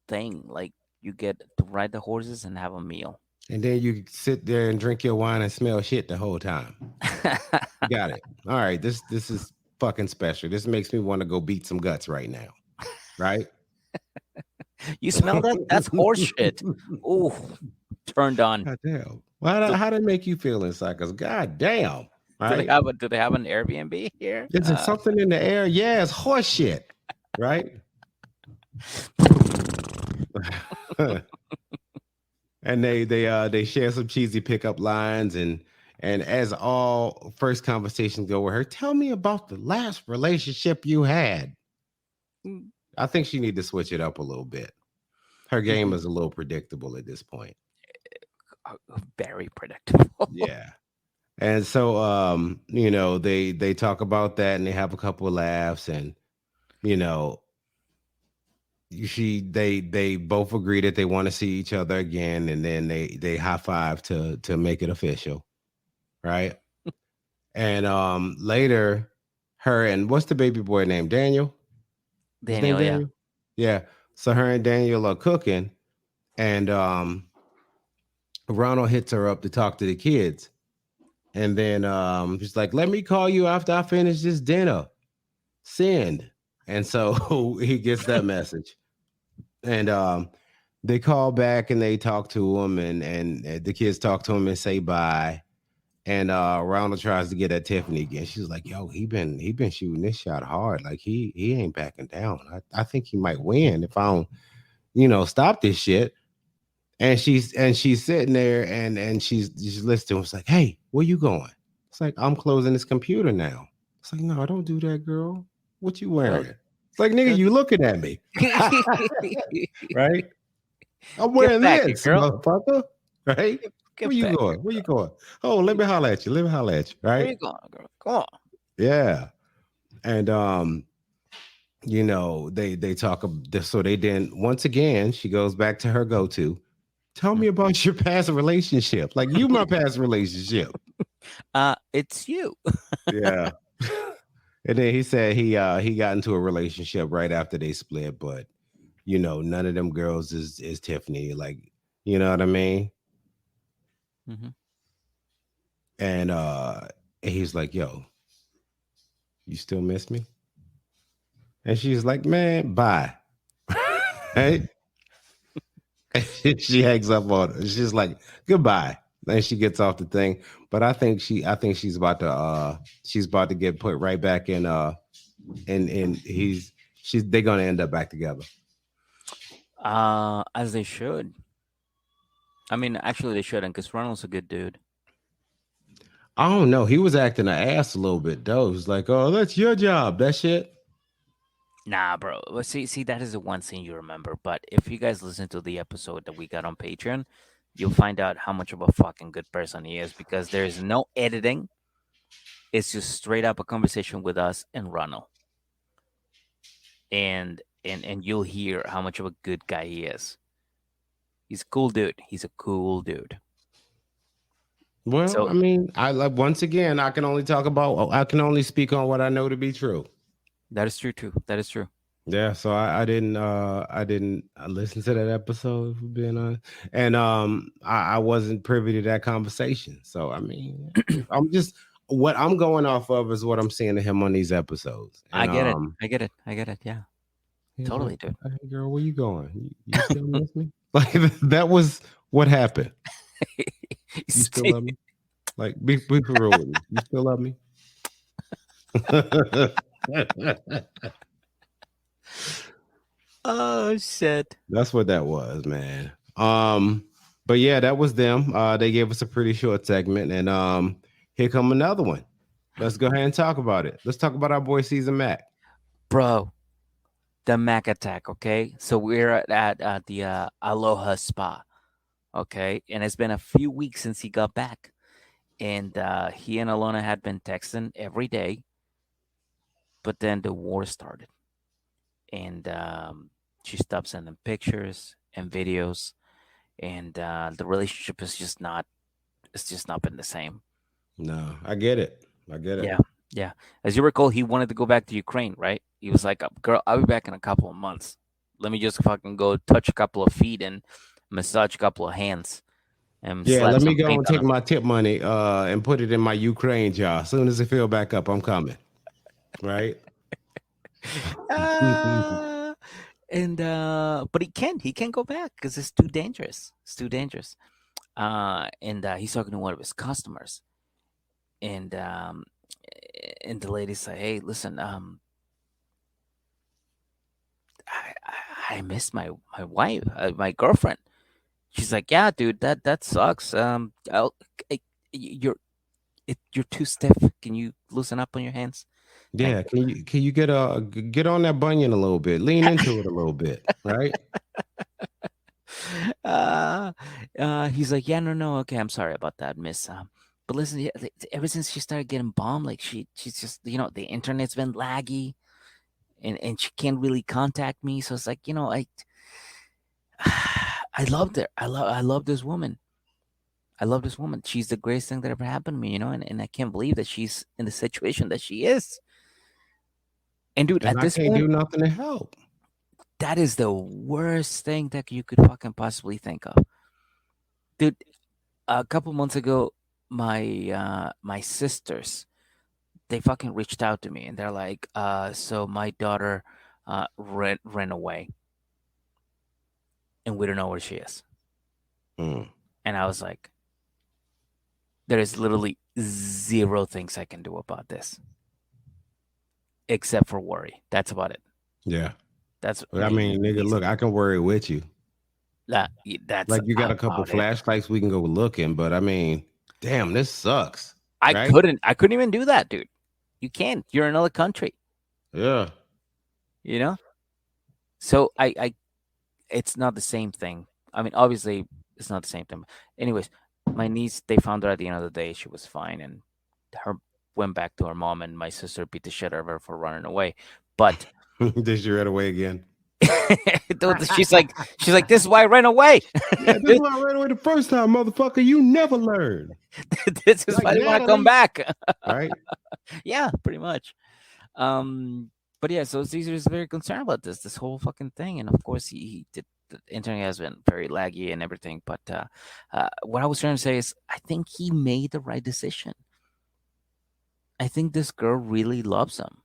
Speaker 8: thing, like you get to ride the horses and have a meal.
Speaker 1: And then you sit there and drink your wine and smell shit the whole time. Got it. All right. This is fucking special. This makes me want to go beat some guts right now. Right?
Speaker 8: You smell that? That's horse shit. Ooh, turned on.
Speaker 1: God damn. Well, how did it make you feel inside? Because god damn. Right?
Speaker 8: Do they have an Airbnb here?
Speaker 1: Is it something in the air? Yeah, it's horse shit. Right? And they share some cheesy pickup lines and as all first conversations go with her, tell me about the last relationship you had. I think she need to switch it up a little bit. Her game is a little predictable at this point.
Speaker 8: Very predictable.
Speaker 1: Yeah. And so they talk about that and they have a couple of laughs and they both agree that they want to see each other again, and then they high five to make it official, right? And later, her and what's the baby boy name? Daniel.
Speaker 8: Daniel.
Speaker 1: Yeah. So her and Daniel are cooking, and Ronald hits her up to talk to the kids, and then she's like, "Let me call you after I finish this dinner." Send. And so he gets that message. And they call back and they talk to him and the kids talk to him and say bye. And Ronald tries to get at Tiffany again. She's like, yo, he been shooting this shot hard. Like he ain't backing down. I think he might win if I don't, stop this shit. And she's sitting there and she's listening. It's like, hey, where you going? It's like, I'm closing this computer now. It's like, no, don't do that, girl. What you wearing? It's like, nigga, you looking at me. Right? I'm wearing this, motherfucker. Right? Where you going? Where you going? Oh, let me holler at you. Right?
Speaker 8: Where you going, girl? Come on.
Speaker 1: Yeah. And they talk so they didn't once again, she goes back to her go-to. Tell me about your past relationship. Like you my past relationship.
Speaker 8: It's you.
Speaker 1: Yeah. And then he said he got into a relationship right after they split, but none of them girls is Tiffany. Like, you know what I mean?
Speaker 8: Mm-hmm.
Speaker 1: And he's like, yo, you still miss me? And she's like, man, bye. Hey. She hangs up on her. She's like, goodbye. And she gets off the thing. But I think she's about to get put right back in and they're gonna end up back together.
Speaker 8: As they should. I mean, actually they shouldn't, because Ronald's a good dude.
Speaker 1: I don't know. He was acting an ass a little bit though. He was like, oh, that's your job. That shit.
Speaker 8: Nah, bro. Well, see, that is the one scene you remember. But if you guys listen to the episode that we got on Patreon, you'll find out how much of a fucking good person he is, because there's no editing. It's just straight up a conversation with us and Ronald. And you'll hear how much of a good guy he is. He's a cool dude. He's a cool dude.
Speaker 1: Well, so, I mean, once again, I can only speak on what I know to be true.
Speaker 8: That is true too. That is true.
Speaker 1: Yeah, so I didn't listen to that episode, for being honest, and I wasn't privy to that conversation. So I mean, what I'm going off of is what I'm seeing of him on these episodes. And,
Speaker 8: I get it. Yeah, totally, dude.
Speaker 1: Hey, girl, where you going? You still miss me? Like that was what happened. You still
Speaker 8: Still-
Speaker 1: love me? Like be for real with me. You still love me?
Speaker 8: oh shit.
Speaker 1: That's what that was, man. But yeah, that was them. They gave us a pretty short segment, and here come another one. Let's go ahead and talk about it. Let's talk about our boy Caesar Mac.
Speaker 8: Bro, the Mac attack, okay? So we're at the Aloha Spa, okay? And it's been a few weeks since he got back. And he and Alona had been texting every day, but then the war started. And she stopped sending pictures and videos, and the relationship is just not, it's just not been the same.
Speaker 1: No, I get it. I get it.
Speaker 8: Yeah. As you recall, he wanted to go back to Ukraine, right? He was like, girl, I'll be back in a couple of months. Let me just fucking go touch a couple of feet and massage a couple of hands. And
Speaker 1: Yeah,
Speaker 8: slap
Speaker 1: let me
Speaker 8: some
Speaker 1: go
Speaker 8: paint
Speaker 1: and
Speaker 8: on
Speaker 1: take
Speaker 8: him.
Speaker 1: my tip money and put it in my Ukraine jar. As soon as it fill back up, I'm coming. Right?
Speaker 8: And but he can't go back because it's too dangerous. It's too dangerous. And he's talking to one of his customers, and the lady said, "Hey, listen, I miss my wife, my girlfriend." She's like, "Yeah, dude, that sucks. You're you're too stiff. Can you loosen up on your hands?"
Speaker 1: Yeah, can you get on that bunion a little bit, lean into it a little bit, right?
Speaker 8: He's like, yeah, no, okay, I'm sorry about that, miss. But listen, yeah, ever since she started getting bombed, like she's just, the internet's been laggy, and she can't really contact me. So it's like, I loved her. I love this woman. I love this woman. She's the greatest thing that ever happened to me, and I can't believe that she's in the situation that she is. And dude,
Speaker 1: And
Speaker 8: at
Speaker 1: I
Speaker 8: this
Speaker 1: can't do
Speaker 8: point,
Speaker 1: nothing to help.
Speaker 8: that is the worst thing that you could fucking possibly think of. Dude, a couple months ago, my sisters, they fucking reached out to me and they're like, so my daughter ran away and we don't know where she is.
Speaker 1: Mm.
Speaker 8: And I was like, there is literally zero things I can do about this except for worry. That's about it.
Speaker 1: Yeah.
Speaker 8: That's
Speaker 1: I mean, nigga, look, I can worry with you.
Speaker 8: that's
Speaker 1: Like you got a couple
Speaker 8: about it.
Speaker 1: flashlights, we can go looking, but I mean, damn, this sucks.
Speaker 8: I
Speaker 1: right?
Speaker 8: couldn't even do that, dude. You can't. You're in another country.
Speaker 1: Yeah.
Speaker 8: So I it's not the same thing. I mean, obviously it's not the same thing. Anyways, my niece, they found her at the end of the day. She was fine, and her went back to her mom, and my sister beat the shit out of her for running away. But
Speaker 1: Did she run away again?
Speaker 8: dude, she's like, this is why I ran away.
Speaker 1: Yeah, this is why I ran away the first time, motherfucker. You never learn.
Speaker 8: This is
Speaker 1: Like
Speaker 8: why I want to
Speaker 1: Natalie.
Speaker 8: come back.
Speaker 1: Right?
Speaker 8: Yeah, pretty much. But yeah, so Caesar is very concerned about this whole fucking thing, and of course he did. The internet has been very laggy and everything, but what I was trying to say is, I think he made the right decision. I think this girl really loves him.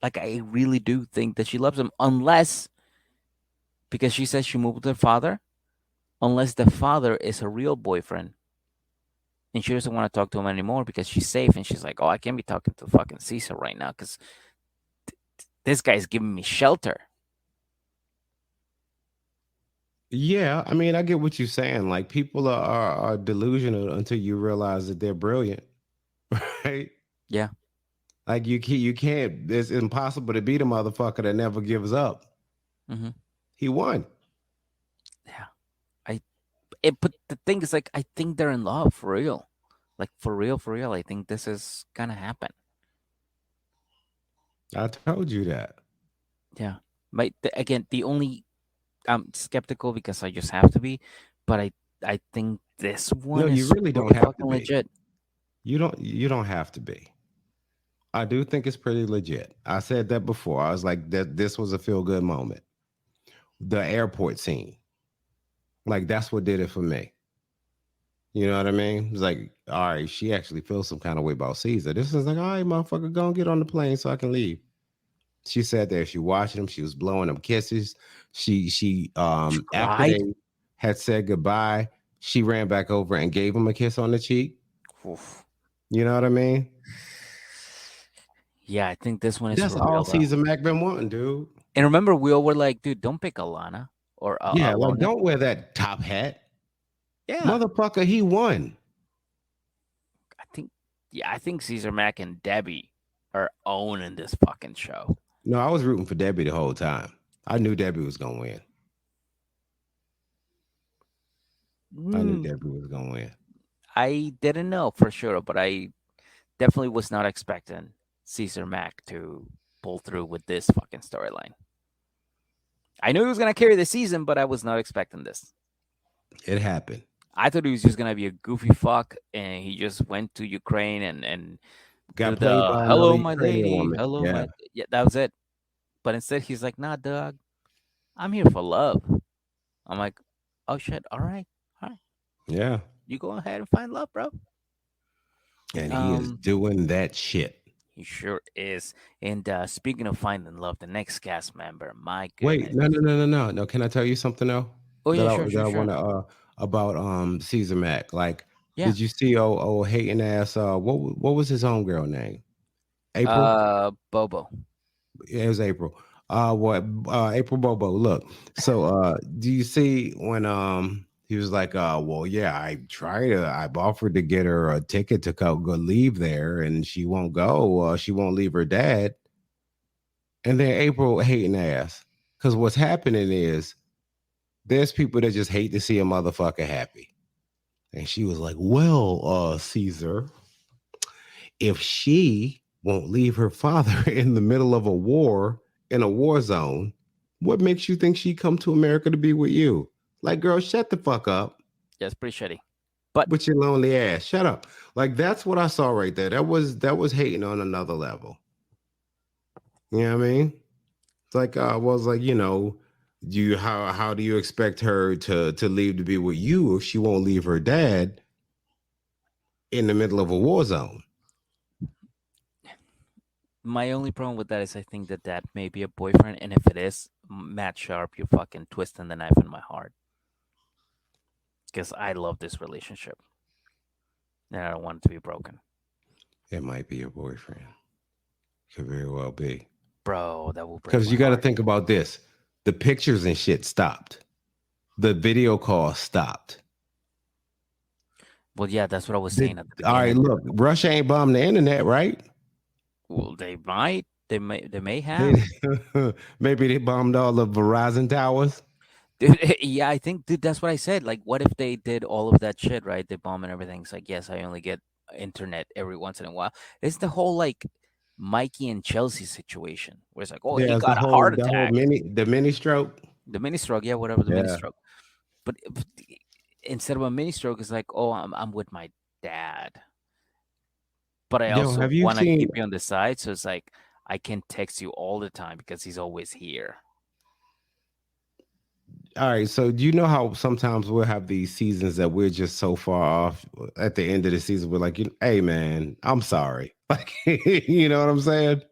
Speaker 8: Like, I really do think that she loves him, unless, because she says she moved with her father, unless the father is a real boyfriend. And she doesn't want to talk to him anymore because she's safe. And she's like, oh, I can't be talking to fucking Caesar right now because this guy's giving me shelter.
Speaker 1: Yeah, I mean, I get what you're saying. Like, people are delusional until you realize that they're brilliant, right?
Speaker 8: Yeah.
Speaker 1: Like, you can't. It's impossible to beat a motherfucker that never gives up.
Speaker 8: Mm-hmm.
Speaker 1: He won.
Speaker 8: Yeah. But the thing is, like, I think they're in love for real. Like, for real. I think this is gonna happen.
Speaker 1: I told you that.
Speaker 8: Yeah. But again, the only, I'm skeptical because I just have to be, but I think this one
Speaker 1: No,
Speaker 8: is
Speaker 1: you really don't have to
Speaker 8: fucking
Speaker 1: be.
Speaker 8: legit.
Speaker 1: You don't have to be. I do think it's pretty legit. I said that before. I was like, that this was a feel-good moment. The airport scene. Like, that's what did it for me. You know what I mean? It's like, all right, she actually feels some kind of way about Caesar. This is like, all right, motherfucker, go and get on the plane so I can leave. She said that she watched him. She was blowing him kisses. She after
Speaker 8: cried?
Speaker 1: they had said goodbye, she ran back over and gave him a kiss on the cheek.
Speaker 8: Oof.
Speaker 1: You know what I mean?
Speaker 8: Yeah, I think this one is
Speaker 1: That's
Speaker 8: for
Speaker 1: all
Speaker 8: real, though.
Speaker 1: Caesar Mac been wanting, dude.
Speaker 8: And remember, we all were like, dude, don't pick Alana or
Speaker 1: Yeah, like
Speaker 8: Alona.
Speaker 1: don't wear that top hat.
Speaker 8: Yeah,
Speaker 1: Motherfucker, he won.
Speaker 8: I think Caesar Mac and Debbie are owning this fucking show.
Speaker 1: No, I was rooting for Debbie the whole time. I knew Debbie was gonna win. I knew Debbie was gonna win.
Speaker 8: I didn't know for sure, but I definitely was not expecting Caesar Mac to pull through with this fucking storyline. I knew he was gonna carry the season, but I was not expecting this.
Speaker 1: It happened.
Speaker 8: I thought he was just gonna be a goofy fuck, and he just went to Ukraine and
Speaker 1: Got
Speaker 8: do
Speaker 1: played
Speaker 8: the
Speaker 1: by
Speaker 8: hello,
Speaker 1: another
Speaker 8: my
Speaker 1: Ukrainian
Speaker 8: lady,
Speaker 1: woman.
Speaker 8: hello,
Speaker 1: Yeah.
Speaker 8: my that was it. But instead, he's like, "Nah, dog, I'm here for love." I'm like, "Oh shit, all right,
Speaker 1: Yeah.
Speaker 8: you go ahead and find love, bro."
Speaker 1: And he is doing that shit.
Speaker 8: He sure is. And speaking of finding love, the next cast member, my
Speaker 1: Wait,
Speaker 8: goodness.
Speaker 1: no. Can I tell you something though?
Speaker 8: Oh yeah,
Speaker 1: that
Speaker 8: sure.
Speaker 1: I want to about Caesar Mac. Like,
Speaker 8: Yeah.
Speaker 1: did you see old hating ass? What was his homegirl name? April.
Speaker 8: Bobo.
Speaker 1: Yeah, it was April. April Bobo. Look, so do you see when he was like, well, yeah, I've offered to get her a ticket to go leave there, and she won't go. She won't leave her dad. And then April hating ass, because what's happening is there's people that just hate to see a motherfucker happy, and she was like, well, Caesar, if she won't leave her father in the middle of a war in a war zone, what makes you think she'd come to America to be with you? Like, girl, shut the fuck up.
Speaker 8: Yeah, it's pretty shitty. But
Speaker 1: with your lonely ass, shut up. Like, that's what I saw right there. That was hating on another level. You know what I mean? It's like I was like, you know, how do you expect her to leave to be with you if she won't leave her dad in the middle of a war zone?
Speaker 8: my only problem with that is I think that may be a boyfriend, and if it is, Matt Sharp, you're fucking twisting the knife in my heart. Because I love this relationship. And I don't want it to be broken.
Speaker 1: It might be your boyfriend. Could very well be.
Speaker 8: Bro, that will break
Speaker 1: because you got to think about this. The pictures and shit stopped. The video call stopped.
Speaker 8: Well, yeah, that's what I was saying at the beginning.
Speaker 1: All right, look, Russia ain't bombed the internet, right?
Speaker 8: Well, they might. They may have.
Speaker 1: Maybe they bombed all the Verizon towers.
Speaker 8: Dude, yeah, I think, dude, that's what I said. Like, what if they did all of that shit, right? They bomb and everything. It's like, yes, I only get internet every once in a while. It's the whole, like, Mikey and Chelsea situation where it's like, oh, he got a heart attack.
Speaker 1: The mini stroke.
Speaker 8: The mini stroke, yeah, whatever, the mini stroke. But instead of a mini stroke, it's like, oh, I'm with my dad. But I also want to keep you on the side. So it's like, I can text you all the time because he's always here.
Speaker 1: All right. So do you know how sometimes we'll have these seasons that we're just so far off at the end of the season? We're like, hey, man, I'm sorry. Like, you know what I'm saying?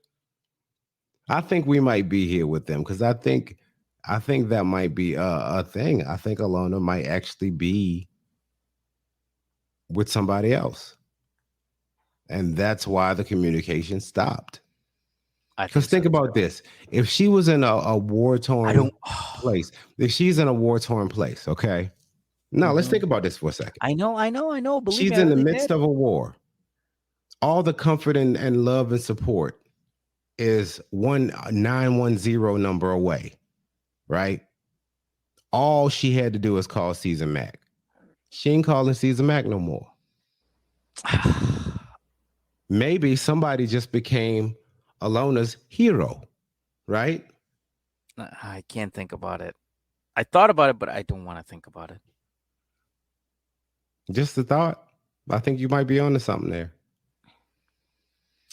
Speaker 1: I think we might be here with them because I think that might be a thing. I think Alona might actually be with somebody else. And that's why the communication stopped. Because think about this. If she was in a war-torn place, if she's in a war-torn place, okay? Now, let's think about this for a second.
Speaker 8: I know. Believe
Speaker 1: she's in the midst of a war. All the comfort and love and support is 910 number away, right? All she had to do is call Caesar Mac. She ain't calling Caesar Mac no more. Maybe somebody just became Alona's hero, right?
Speaker 8: I can't think about it. I thought about it, but I don't want to think about it.
Speaker 1: Just a thought. I think you might be onto something there.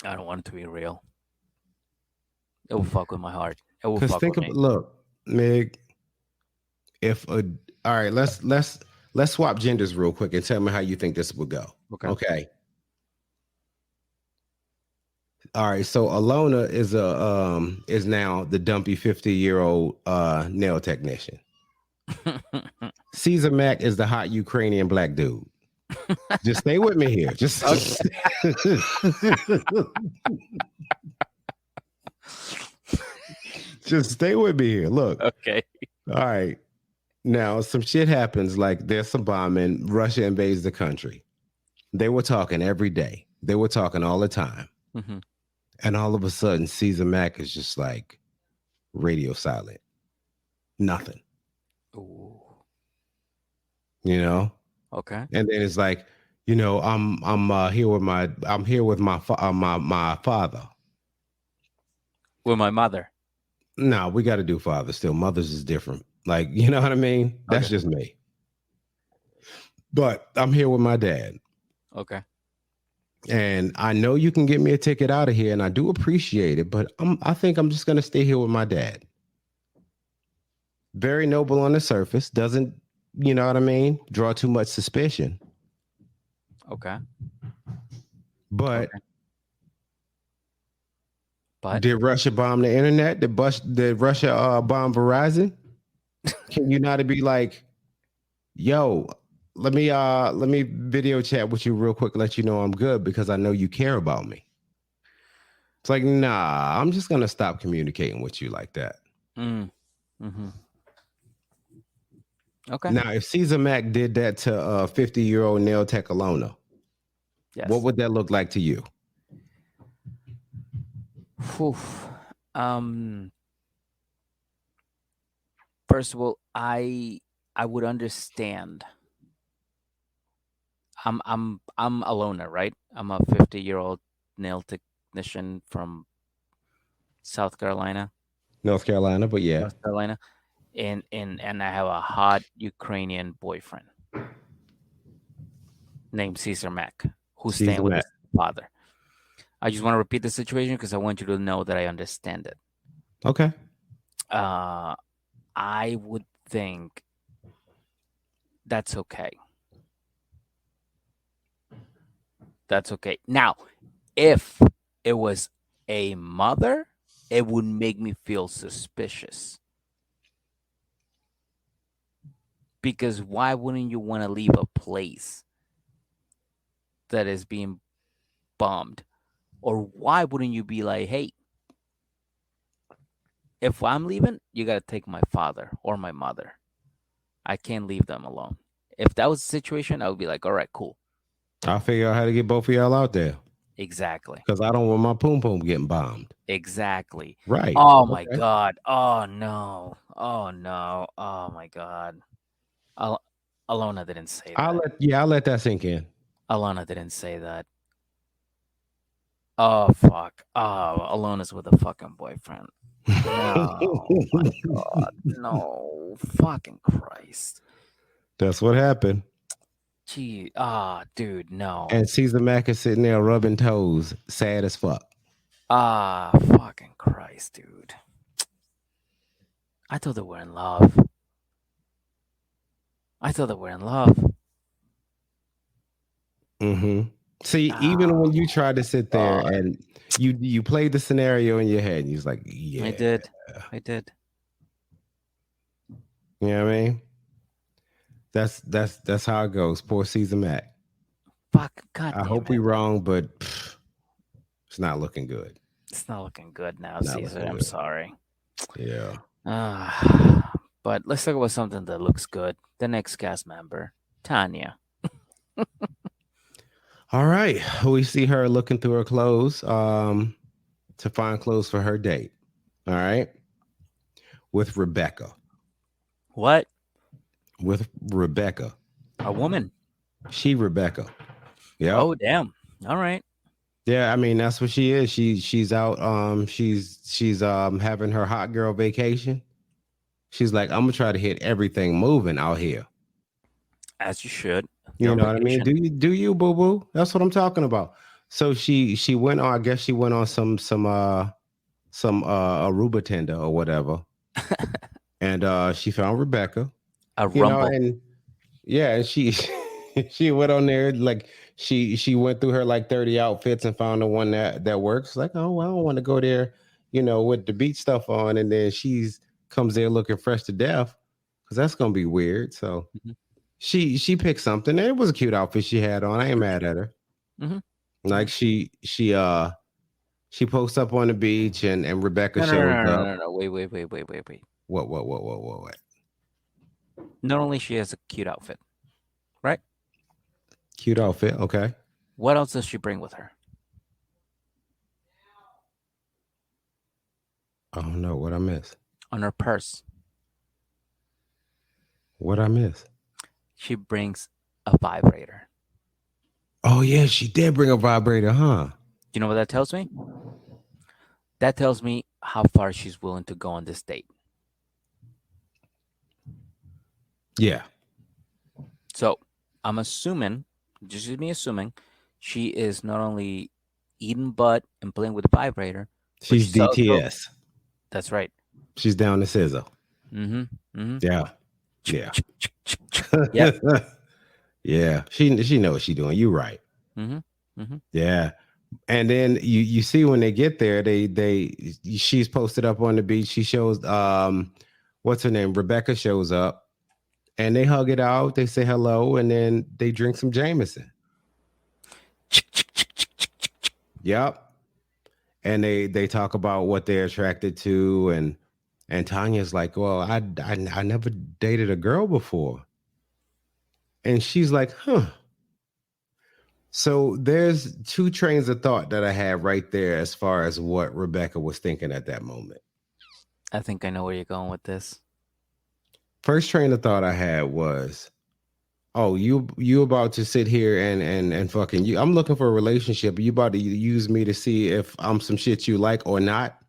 Speaker 8: I don't want it to be real. It will fuck with my heart. It will
Speaker 1: fuck with me. Look, Mig, all right, let's swap genders real quick and tell me how you think this would go. Okay. All right, so Alona is now the dumpy 50-year-old nail technician. Caesar Mac is the hot Ukrainian black dude. Just stay with me here. Just just stay with me here. Look.
Speaker 8: Okay.
Speaker 1: All right. Now, some shit happens, like there's some bombing, Russia invades the country. They were talking every day. They were talking all the time.
Speaker 8: Mm-hmm.
Speaker 1: And all of a sudden, Caesar Mac is just like radio silent. Nothing.
Speaker 8: Ooh.
Speaker 1: You know?
Speaker 8: Okay.
Speaker 1: And then it's like, you know, I'm here with my father.
Speaker 8: With my mother.
Speaker 1: No, we got to do father still. Mothers is different. Like, you know what I mean? That's just me. But I'm here with my dad.
Speaker 8: Okay.
Speaker 1: And I know you can get me a ticket out of here, and I do appreciate it, but I think I'm just going to stay here with my dad. Very noble on the surface. Doesn't, you know what I mean? Draw too much suspicion.
Speaker 8: Okay.
Speaker 1: But did Russia bomb the internet? Did Russia bomb Verizon? Can you not be like, yo, let me video chat with you real quick, let you know I'm good because I know you care about me. It's like, nah, I'm just gonna stop communicating with you like that.
Speaker 8: Mm-hmm. Okay.
Speaker 1: Now, if Caesar Mac did that to 50-year-old nail tech Alona, what would that look like to you?
Speaker 8: First of all, I would understand. I'm Alona, right? I'm a 50-year-old nail technician from South Carolina.
Speaker 1: North Carolina, but yeah.
Speaker 8: North Carolina. And I have a hot Ukrainian boyfriend named Caesar Mac, who's staying with his father. I just want to repeat the situation because I want you to know that I understand it.
Speaker 1: Okay.
Speaker 8: I would think that's okay. That's okay. Now, if it was a mother, it would make me feel suspicious. Because why wouldn't you want to leave a place that is being bombed? Or why wouldn't you be like, hey, if I'm leaving, you got to take my father or my mother. I can't leave them alone. If that was the situation, I would be like, all right, cool.
Speaker 1: I'll figure out how to get both of y'all out there.
Speaker 8: Exactly.
Speaker 1: Because I don't want my poom poom getting bombed.
Speaker 8: Exactly.
Speaker 1: Right.
Speaker 8: Oh, my God. Oh, no. Oh, no. Oh, my God. Alona didn't say that.
Speaker 1: I'll let that sink in.
Speaker 8: Alona didn't say that. Oh, fuck. Oh, Alona's with a fucking boyfriend. No, my God. No. Fucking Christ.
Speaker 1: That's what happened.
Speaker 8: Gee. Dude, no.
Speaker 1: And Caesar Mac is sitting there rubbing toes, sad as fuck.
Speaker 8: Fucking Christ, dude. I thought they were in love.
Speaker 1: Mm-hmm. See, even when you tried to sit there and you played the scenario in your head, and you was like, yeah.
Speaker 8: I did.
Speaker 1: You know what I mean? That's how it goes. Poor Caesar Mac.
Speaker 8: Fuck, God.
Speaker 1: I hope we're wrong, but it's not looking good.
Speaker 8: It's not looking good now, Caesar. I'm sorry.
Speaker 1: Yeah.
Speaker 8: But let's talk about something that looks good. The next cast member, Tania.
Speaker 1: All right. We see her looking through her clothes to find clothes for her date. All right. With Rebecca.
Speaker 8: What?
Speaker 1: With Rebecca.
Speaker 8: A woman.
Speaker 1: She Rebecca. Yeah.
Speaker 8: Oh, damn. All right.
Speaker 1: Yeah, I mean that's what she is. She's out. She's having her hot girl vacation. She's like, I'm gonna try to hit everything moving out here.
Speaker 8: As you should.
Speaker 1: You know what I mean? Do you boo boo? That's what I'm talking about. So she went on. I guess she went on some Aruba Tinder or whatever, and she found Rebecca.
Speaker 8: A Rumble.
Speaker 1: And she she went on there like she went through her like 30 outfits and found the one that works. Like, oh well, I don't want to go there, with the beach stuff on, and then she's comes there looking fresh to death because that's gonna be weird. So
Speaker 8: Mhm.
Speaker 1: she picked something. And it was a cute outfit she had on. I ain't mad at her.
Speaker 8: Mhm.
Speaker 1: Like she posts up on the beach and Rebecca
Speaker 8: No, no, no,
Speaker 1: shows
Speaker 8: no, no,
Speaker 1: up.
Speaker 8: no, no. Wait.
Speaker 1: What?
Speaker 8: Not only she has a cute outfit, right?
Speaker 1: Cute outfit. Okay.
Speaker 8: What else does she bring with her?
Speaker 1: I don't know what I miss.
Speaker 8: On her purse,
Speaker 1: What I miss?
Speaker 8: she brings a vibrator.
Speaker 1: Oh yeah, she did bring a vibrator, huh?
Speaker 8: You know what that tells me? That tells me how far she's willing to go on this date.
Speaker 1: Yeah.
Speaker 8: So I'm assuming, just me assuming, she is not only eating butt and playing with the vibrator.
Speaker 1: She's DTS.
Speaker 8: That's right.
Speaker 1: She's down to sizzle.
Speaker 8: Mm-hmm. Mm-hmm.
Speaker 1: Yeah. Yeah.
Speaker 8: Yeah.
Speaker 1: Yeah. She knows what she's doing. You're right.
Speaker 8: Mm-hmm. Mm-hmm.
Speaker 1: Yeah. And then you see when they get there, she's posted up on the beach. She shows what's her name? Rebecca shows up and they hug it out. They say hello, and then they drink some Jameson. Yep. And they talk about what they're attracted to, and Tanya's like, well, I never dated a girl before. And she's like, huh. So there's two trains of thought that I have right there as far as what Rebecca was thinking at that moment.
Speaker 8: I think I know where you're going with this.
Speaker 1: First train of thought I had was, oh, you about to sit here and fucking you. I'm looking for a relationship. You about to use me to see if I'm some shit you like or not.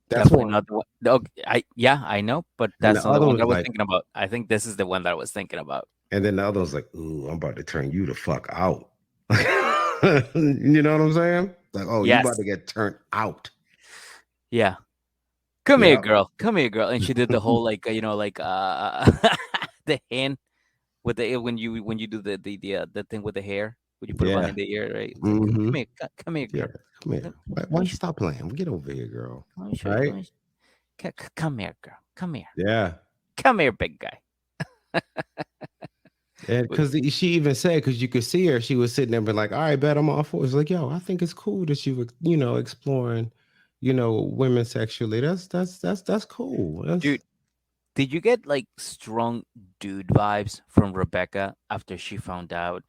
Speaker 1: That's
Speaker 8: Definitely
Speaker 1: one.
Speaker 8: not the one. I know, but
Speaker 1: And
Speaker 8: that's
Speaker 1: the
Speaker 8: not the
Speaker 1: other
Speaker 8: one that I
Speaker 1: one's
Speaker 8: was
Speaker 1: like-
Speaker 8: thinking about. I think this is the one that I was thinking about.
Speaker 1: And then the other one's like, ooh, I'm about to turn you the fuck out. You know what I'm saying? Like, oh,
Speaker 8: Yes.
Speaker 1: you about to get turned out.
Speaker 8: Yeah. Come
Speaker 1: Yeah.
Speaker 8: here, girl. Come here, girl. And she did the whole like the hand with the when you do the thing with the hair when you put it
Speaker 1: Yeah.
Speaker 8: behind the ear, right? It's like,
Speaker 1: Mhm.
Speaker 8: come here,
Speaker 1: Yeah,
Speaker 8: girl.
Speaker 1: come here. Why you stop playing? Get over here, girl.
Speaker 8: Let me show
Speaker 1: Right?
Speaker 8: you. Come here, girl. Come here.
Speaker 1: Yeah.
Speaker 8: Come here, big guy.
Speaker 1: And because she even said, because you could see her, she was sitting there, but like, all right, bet I'm all for it. It's like, yo, I think it's cool that you were, exploring, women sexually. That's cool.
Speaker 8: Dude, did you get like strong dude vibes from Rebecca after she found out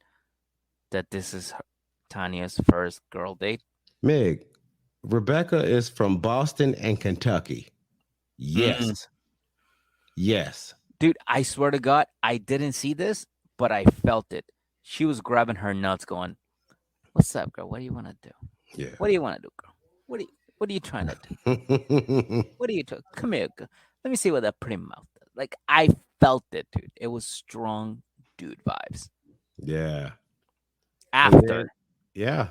Speaker 8: that this is Tanya's first girl date?
Speaker 1: Meg, Rebecca is from Boston and Kentucky. Yes. Yes.
Speaker 8: Dude, I swear to God, I didn't see this, but I felt it. She was grabbing her nuts, going, "What's up, girl? What do you want to do?
Speaker 1: Yeah.
Speaker 8: What do you want to do, girl? What are you trying to do? What are you talking? Come here, girl. Let me see what that pretty mouth does." Like I felt it, dude. It was strong dude vibes.
Speaker 1: Yeah.
Speaker 8: After,
Speaker 1: Yeah.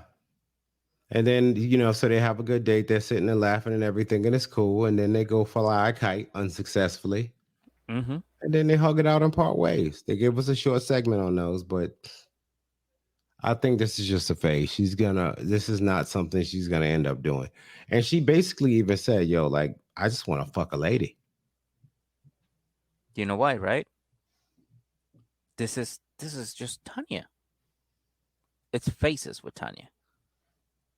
Speaker 1: And then, so they have a good date. They're sitting and laughing and everything, and it's cool. And then they go fly a kite unsuccessfully.
Speaker 8: mm-hmm.
Speaker 1: And then they hug it out and part ways. They give us a short segment on those, but I think this is just a phase. This is not something she's gonna end up doing. And she basically even said, yo, like, I just want to fuck a lady.
Speaker 8: You know why, right? This is just Tanya. It's faces with Tanya.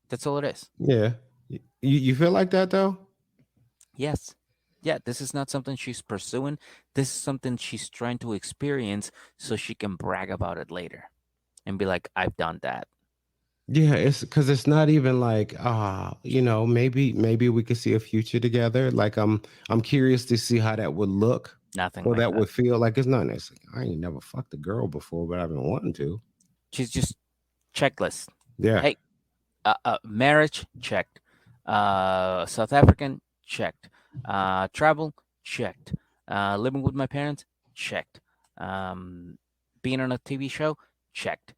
Speaker 8: That's all it is.
Speaker 1: Yeah. You feel like that though?
Speaker 8: Yes. Yeah, this is not something she's pursuing. This is something she's trying to experience so she can brag about it later and be like, I've done that.
Speaker 1: Yeah, it's because it's not even like, maybe we could see a future together. Like I'm curious to see how that would look.
Speaker 8: Nothing
Speaker 1: Or
Speaker 8: like
Speaker 1: that would feel like it's not necessary. I ain't never fucked a girl before, but I've been wanting to.
Speaker 8: She's just checklist.
Speaker 1: Yeah.
Speaker 8: Hey, marriage checked. South African checked. Travel checked. Living with my parents checked. Being on a TV show checked.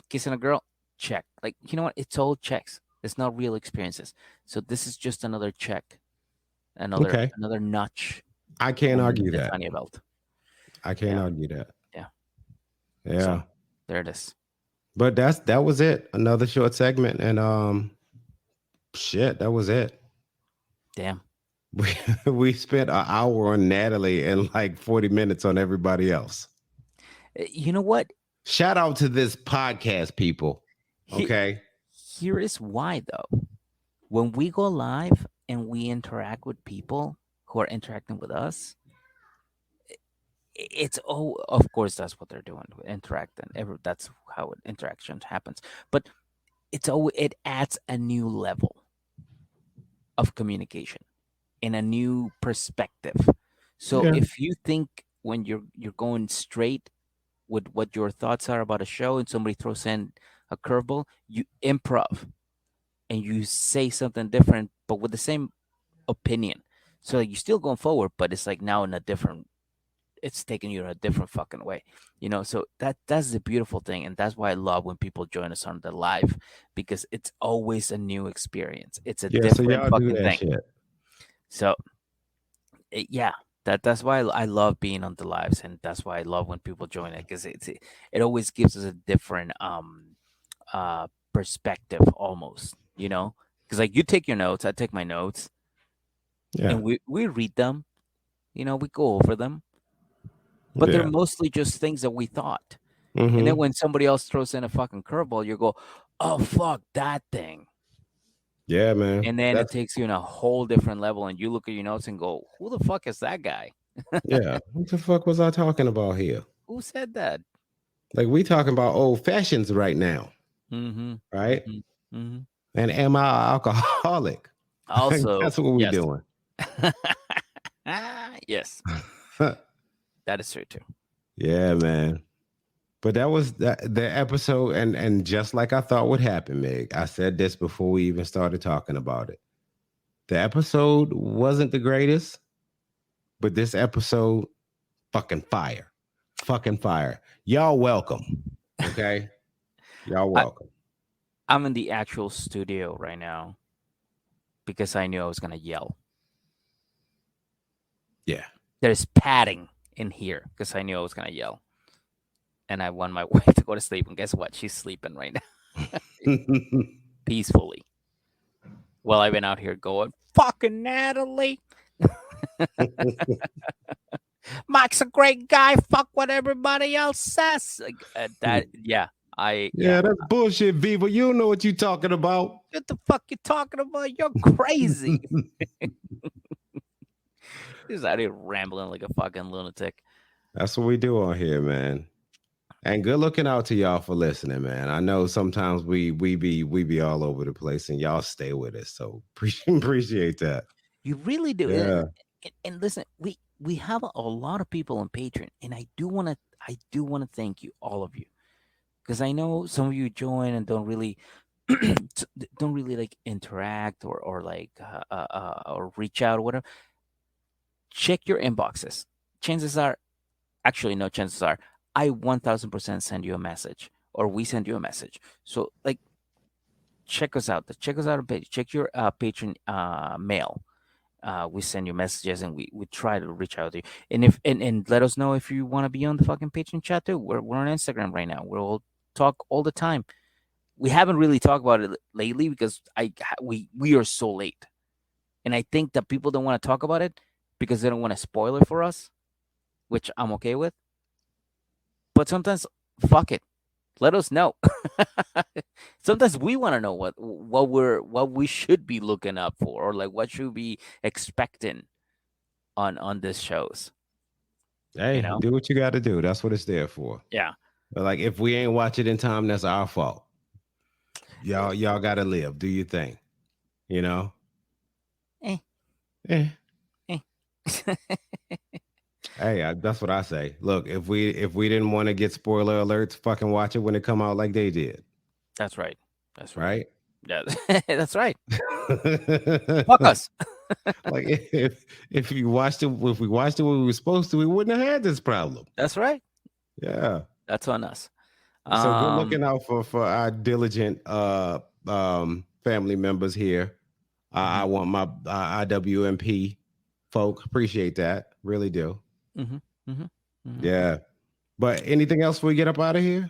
Speaker 8: Kissing a girl checked. Like, you know what? It's all checks. It's not real experiences. So this is just another check. Another notch.
Speaker 1: I can't argue that.
Speaker 8: Tanya belt.
Speaker 1: I can't argue that.
Speaker 8: Yeah.
Speaker 1: Yeah.
Speaker 8: There it is.
Speaker 1: But that was it. Another short segment, and shit, that was it.
Speaker 8: Damn.
Speaker 1: We spent an hour on Natalie and like 40 minutes on everybody else.
Speaker 8: You know what?
Speaker 1: Shout out to this podcast, people. Okay.
Speaker 8: Here is why, though. When we go live and we interact with people who are interacting with us, it's of course that's what they're doing, interacting. That's how interaction happens. But it adds a new level of communication and a new perspective. So if you think when you're going straight with what your thoughts are about a show and somebody throws in a curveball, you improv and you say something different, but with the same opinion. So you're still going forward, but it's like now in a different, it's taking you in a different fucking way, so that's the beautiful thing. And that's why I love when people join us on the live, because it's always a new experience. It's a different
Speaker 1: so y'all
Speaker 8: fucking
Speaker 1: do that
Speaker 8: thing.
Speaker 1: shit.
Speaker 8: So that's why I love being on the lives, and that's why I love when people join it, because it always gives us a different perspective almost, because like you take your notes, I take my notes, and we read them, we go over them, but they're mostly just things that we thought. And then when somebody else throws in a fucking curveball, you go, oh fuck that thing.
Speaker 1: Yeah, man.
Speaker 8: And then it takes you in a whole different level, and you look at your notes and go, who the fuck is that guy?
Speaker 1: Yeah. What the fuck was I talking about here?
Speaker 8: Who said that?
Speaker 1: Like, we talking about old fashions right now. Right? And am I an alcoholic?
Speaker 8: Also,
Speaker 1: that's what we're doing.
Speaker 8: Yes. That is true too.
Speaker 1: Yeah, man. But that was the episode, and just like I thought would happen, Meg. I said this before we even started talking about it. The episode wasn't the greatest, but this episode, fucking fire. Fucking fire. Y'all welcome. Okay? Y'all welcome.
Speaker 8: I'm in the actual studio right now because I knew I was going to yell.
Speaker 1: Yeah.
Speaker 8: There's padding in here because I knew I was going to yell. And I want my wife to go to sleep. And guess what? She's sleeping right now. Peacefully. Well, I've been out here going, fucking Natalie. Mike's a great guy. Fuck what everybody else says. Like,
Speaker 1: that's bullshit, Viva. You don't know what you're talking about.
Speaker 8: What the fuck you talking about? You're crazy. He's out here rambling like a fucking lunatic.
Speaker 1: That's what we do on here, man. And good looking out to y'all for listening, man. I know sometimes we be all over the place, and y'all stay with us. So appreciate that.
Speaker 8: You really do.
Speaker 1: Yeah.
Speaker 8: And listen, we have a lot of people on Patreon, and I do want to thank you, all of you, because I know some of you join and don't really like interact or like or reach out or whatever. Check your inboxes. Chances are, I 1000% send you a message, or we send you a message. So like, check us out. Check us out on page. Check your Patreon mail. We send you messages, and we try to reach out to you. And let us know if you want to be on the fucking Patreon chat too. We're on Instagram right now. We'll talk all the time. We haven't really talked about it lately because we are so late, and I think that people don't want to talk about it because they don't want to spoil it for us, which I'm okay with. But sometimes, fuck it, let us know. Sometimes we want to know what we should be looking up for, or like what should we be expecting on this shows.
Speaker 1: Hey, do what you got to do. That's what it's there for.
Speaker 8: Yeah.
Speaker 1: But like, if we ain't watch it in time, that's our fault. Y'all got to live. Do your thing. Hey, that's what I say. Look, if we didn't want to get spoiler alerts, fucking watch it when it come out like they did.
Speaker 8: That's right.
Speaker 1: Right?
Speaker 8: Yeah, that's right. Fuck us.
Speaker 1: Like, if we watched it when we were supposed to, we wouldn't have had this problem.
Speaker 8: That's right.
Speaker 1: Yeah.
Speaker 8: That's on us.
Speaker 1: So good looking out for our diligent family members here. I want my IWMP folk. Appreciate that. Really do. Yeah. But anything else before we get up out of here?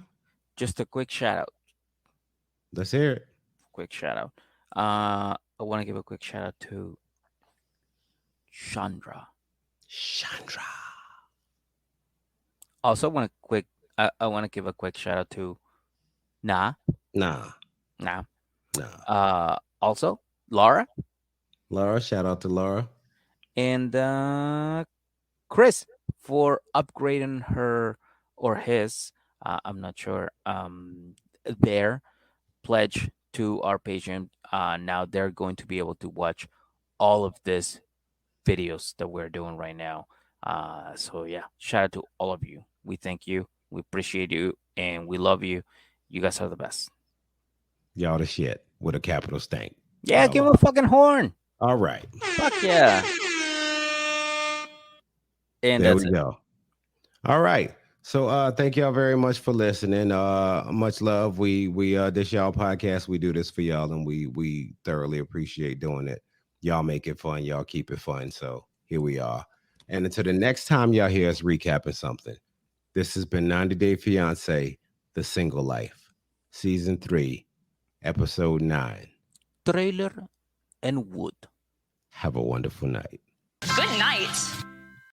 Speaker 8: just a quick shout out.
Speaker 1: Let's hear it.
Speaker 8: Quick shout out. I want to give a quick shout out to Chandra. Also, want to quick. I want to give a quick shout out to Nah.
Speaker 1: Nah.
Speaker 8: Also, Laura
Speaker 1: Shout out to Laura.
Speaker 8: and Chris for upgrading her or his. I'm not sure. Their pledge to our Patreon. Now they're going to be able to watch all of this videos that we're doing right now. So yeah, shout out to all of you. We thank you, we appreciate you, and we love you. You guys are the best.
Speaker 1: Y'all the shit with a capital stank.
Speaker 8: Yeah, give him a fucking horn.
Speaker 1: All right.
Speaker 8: Fuck yeah. And
Speaker 1: there
Speaker 8: that's
Speaker 1: we
Speaker 8: it.
Speaker 1: go. All right. So thank y'all very much for listening. Much love. We this y'all podcast. We do this for y'all, and we thoroughly appreciate doing it. Y'all make it fun. Y'all keep it fun. So here we are. And until the next time y'all hear us recapping something, this has been 90 Day Fiance, The Single Life, Season 3, Episode 9.
Speaker 8: Trailer and wood.
Speaker 1: Have a wonderful night.
Speaker 6: Good night.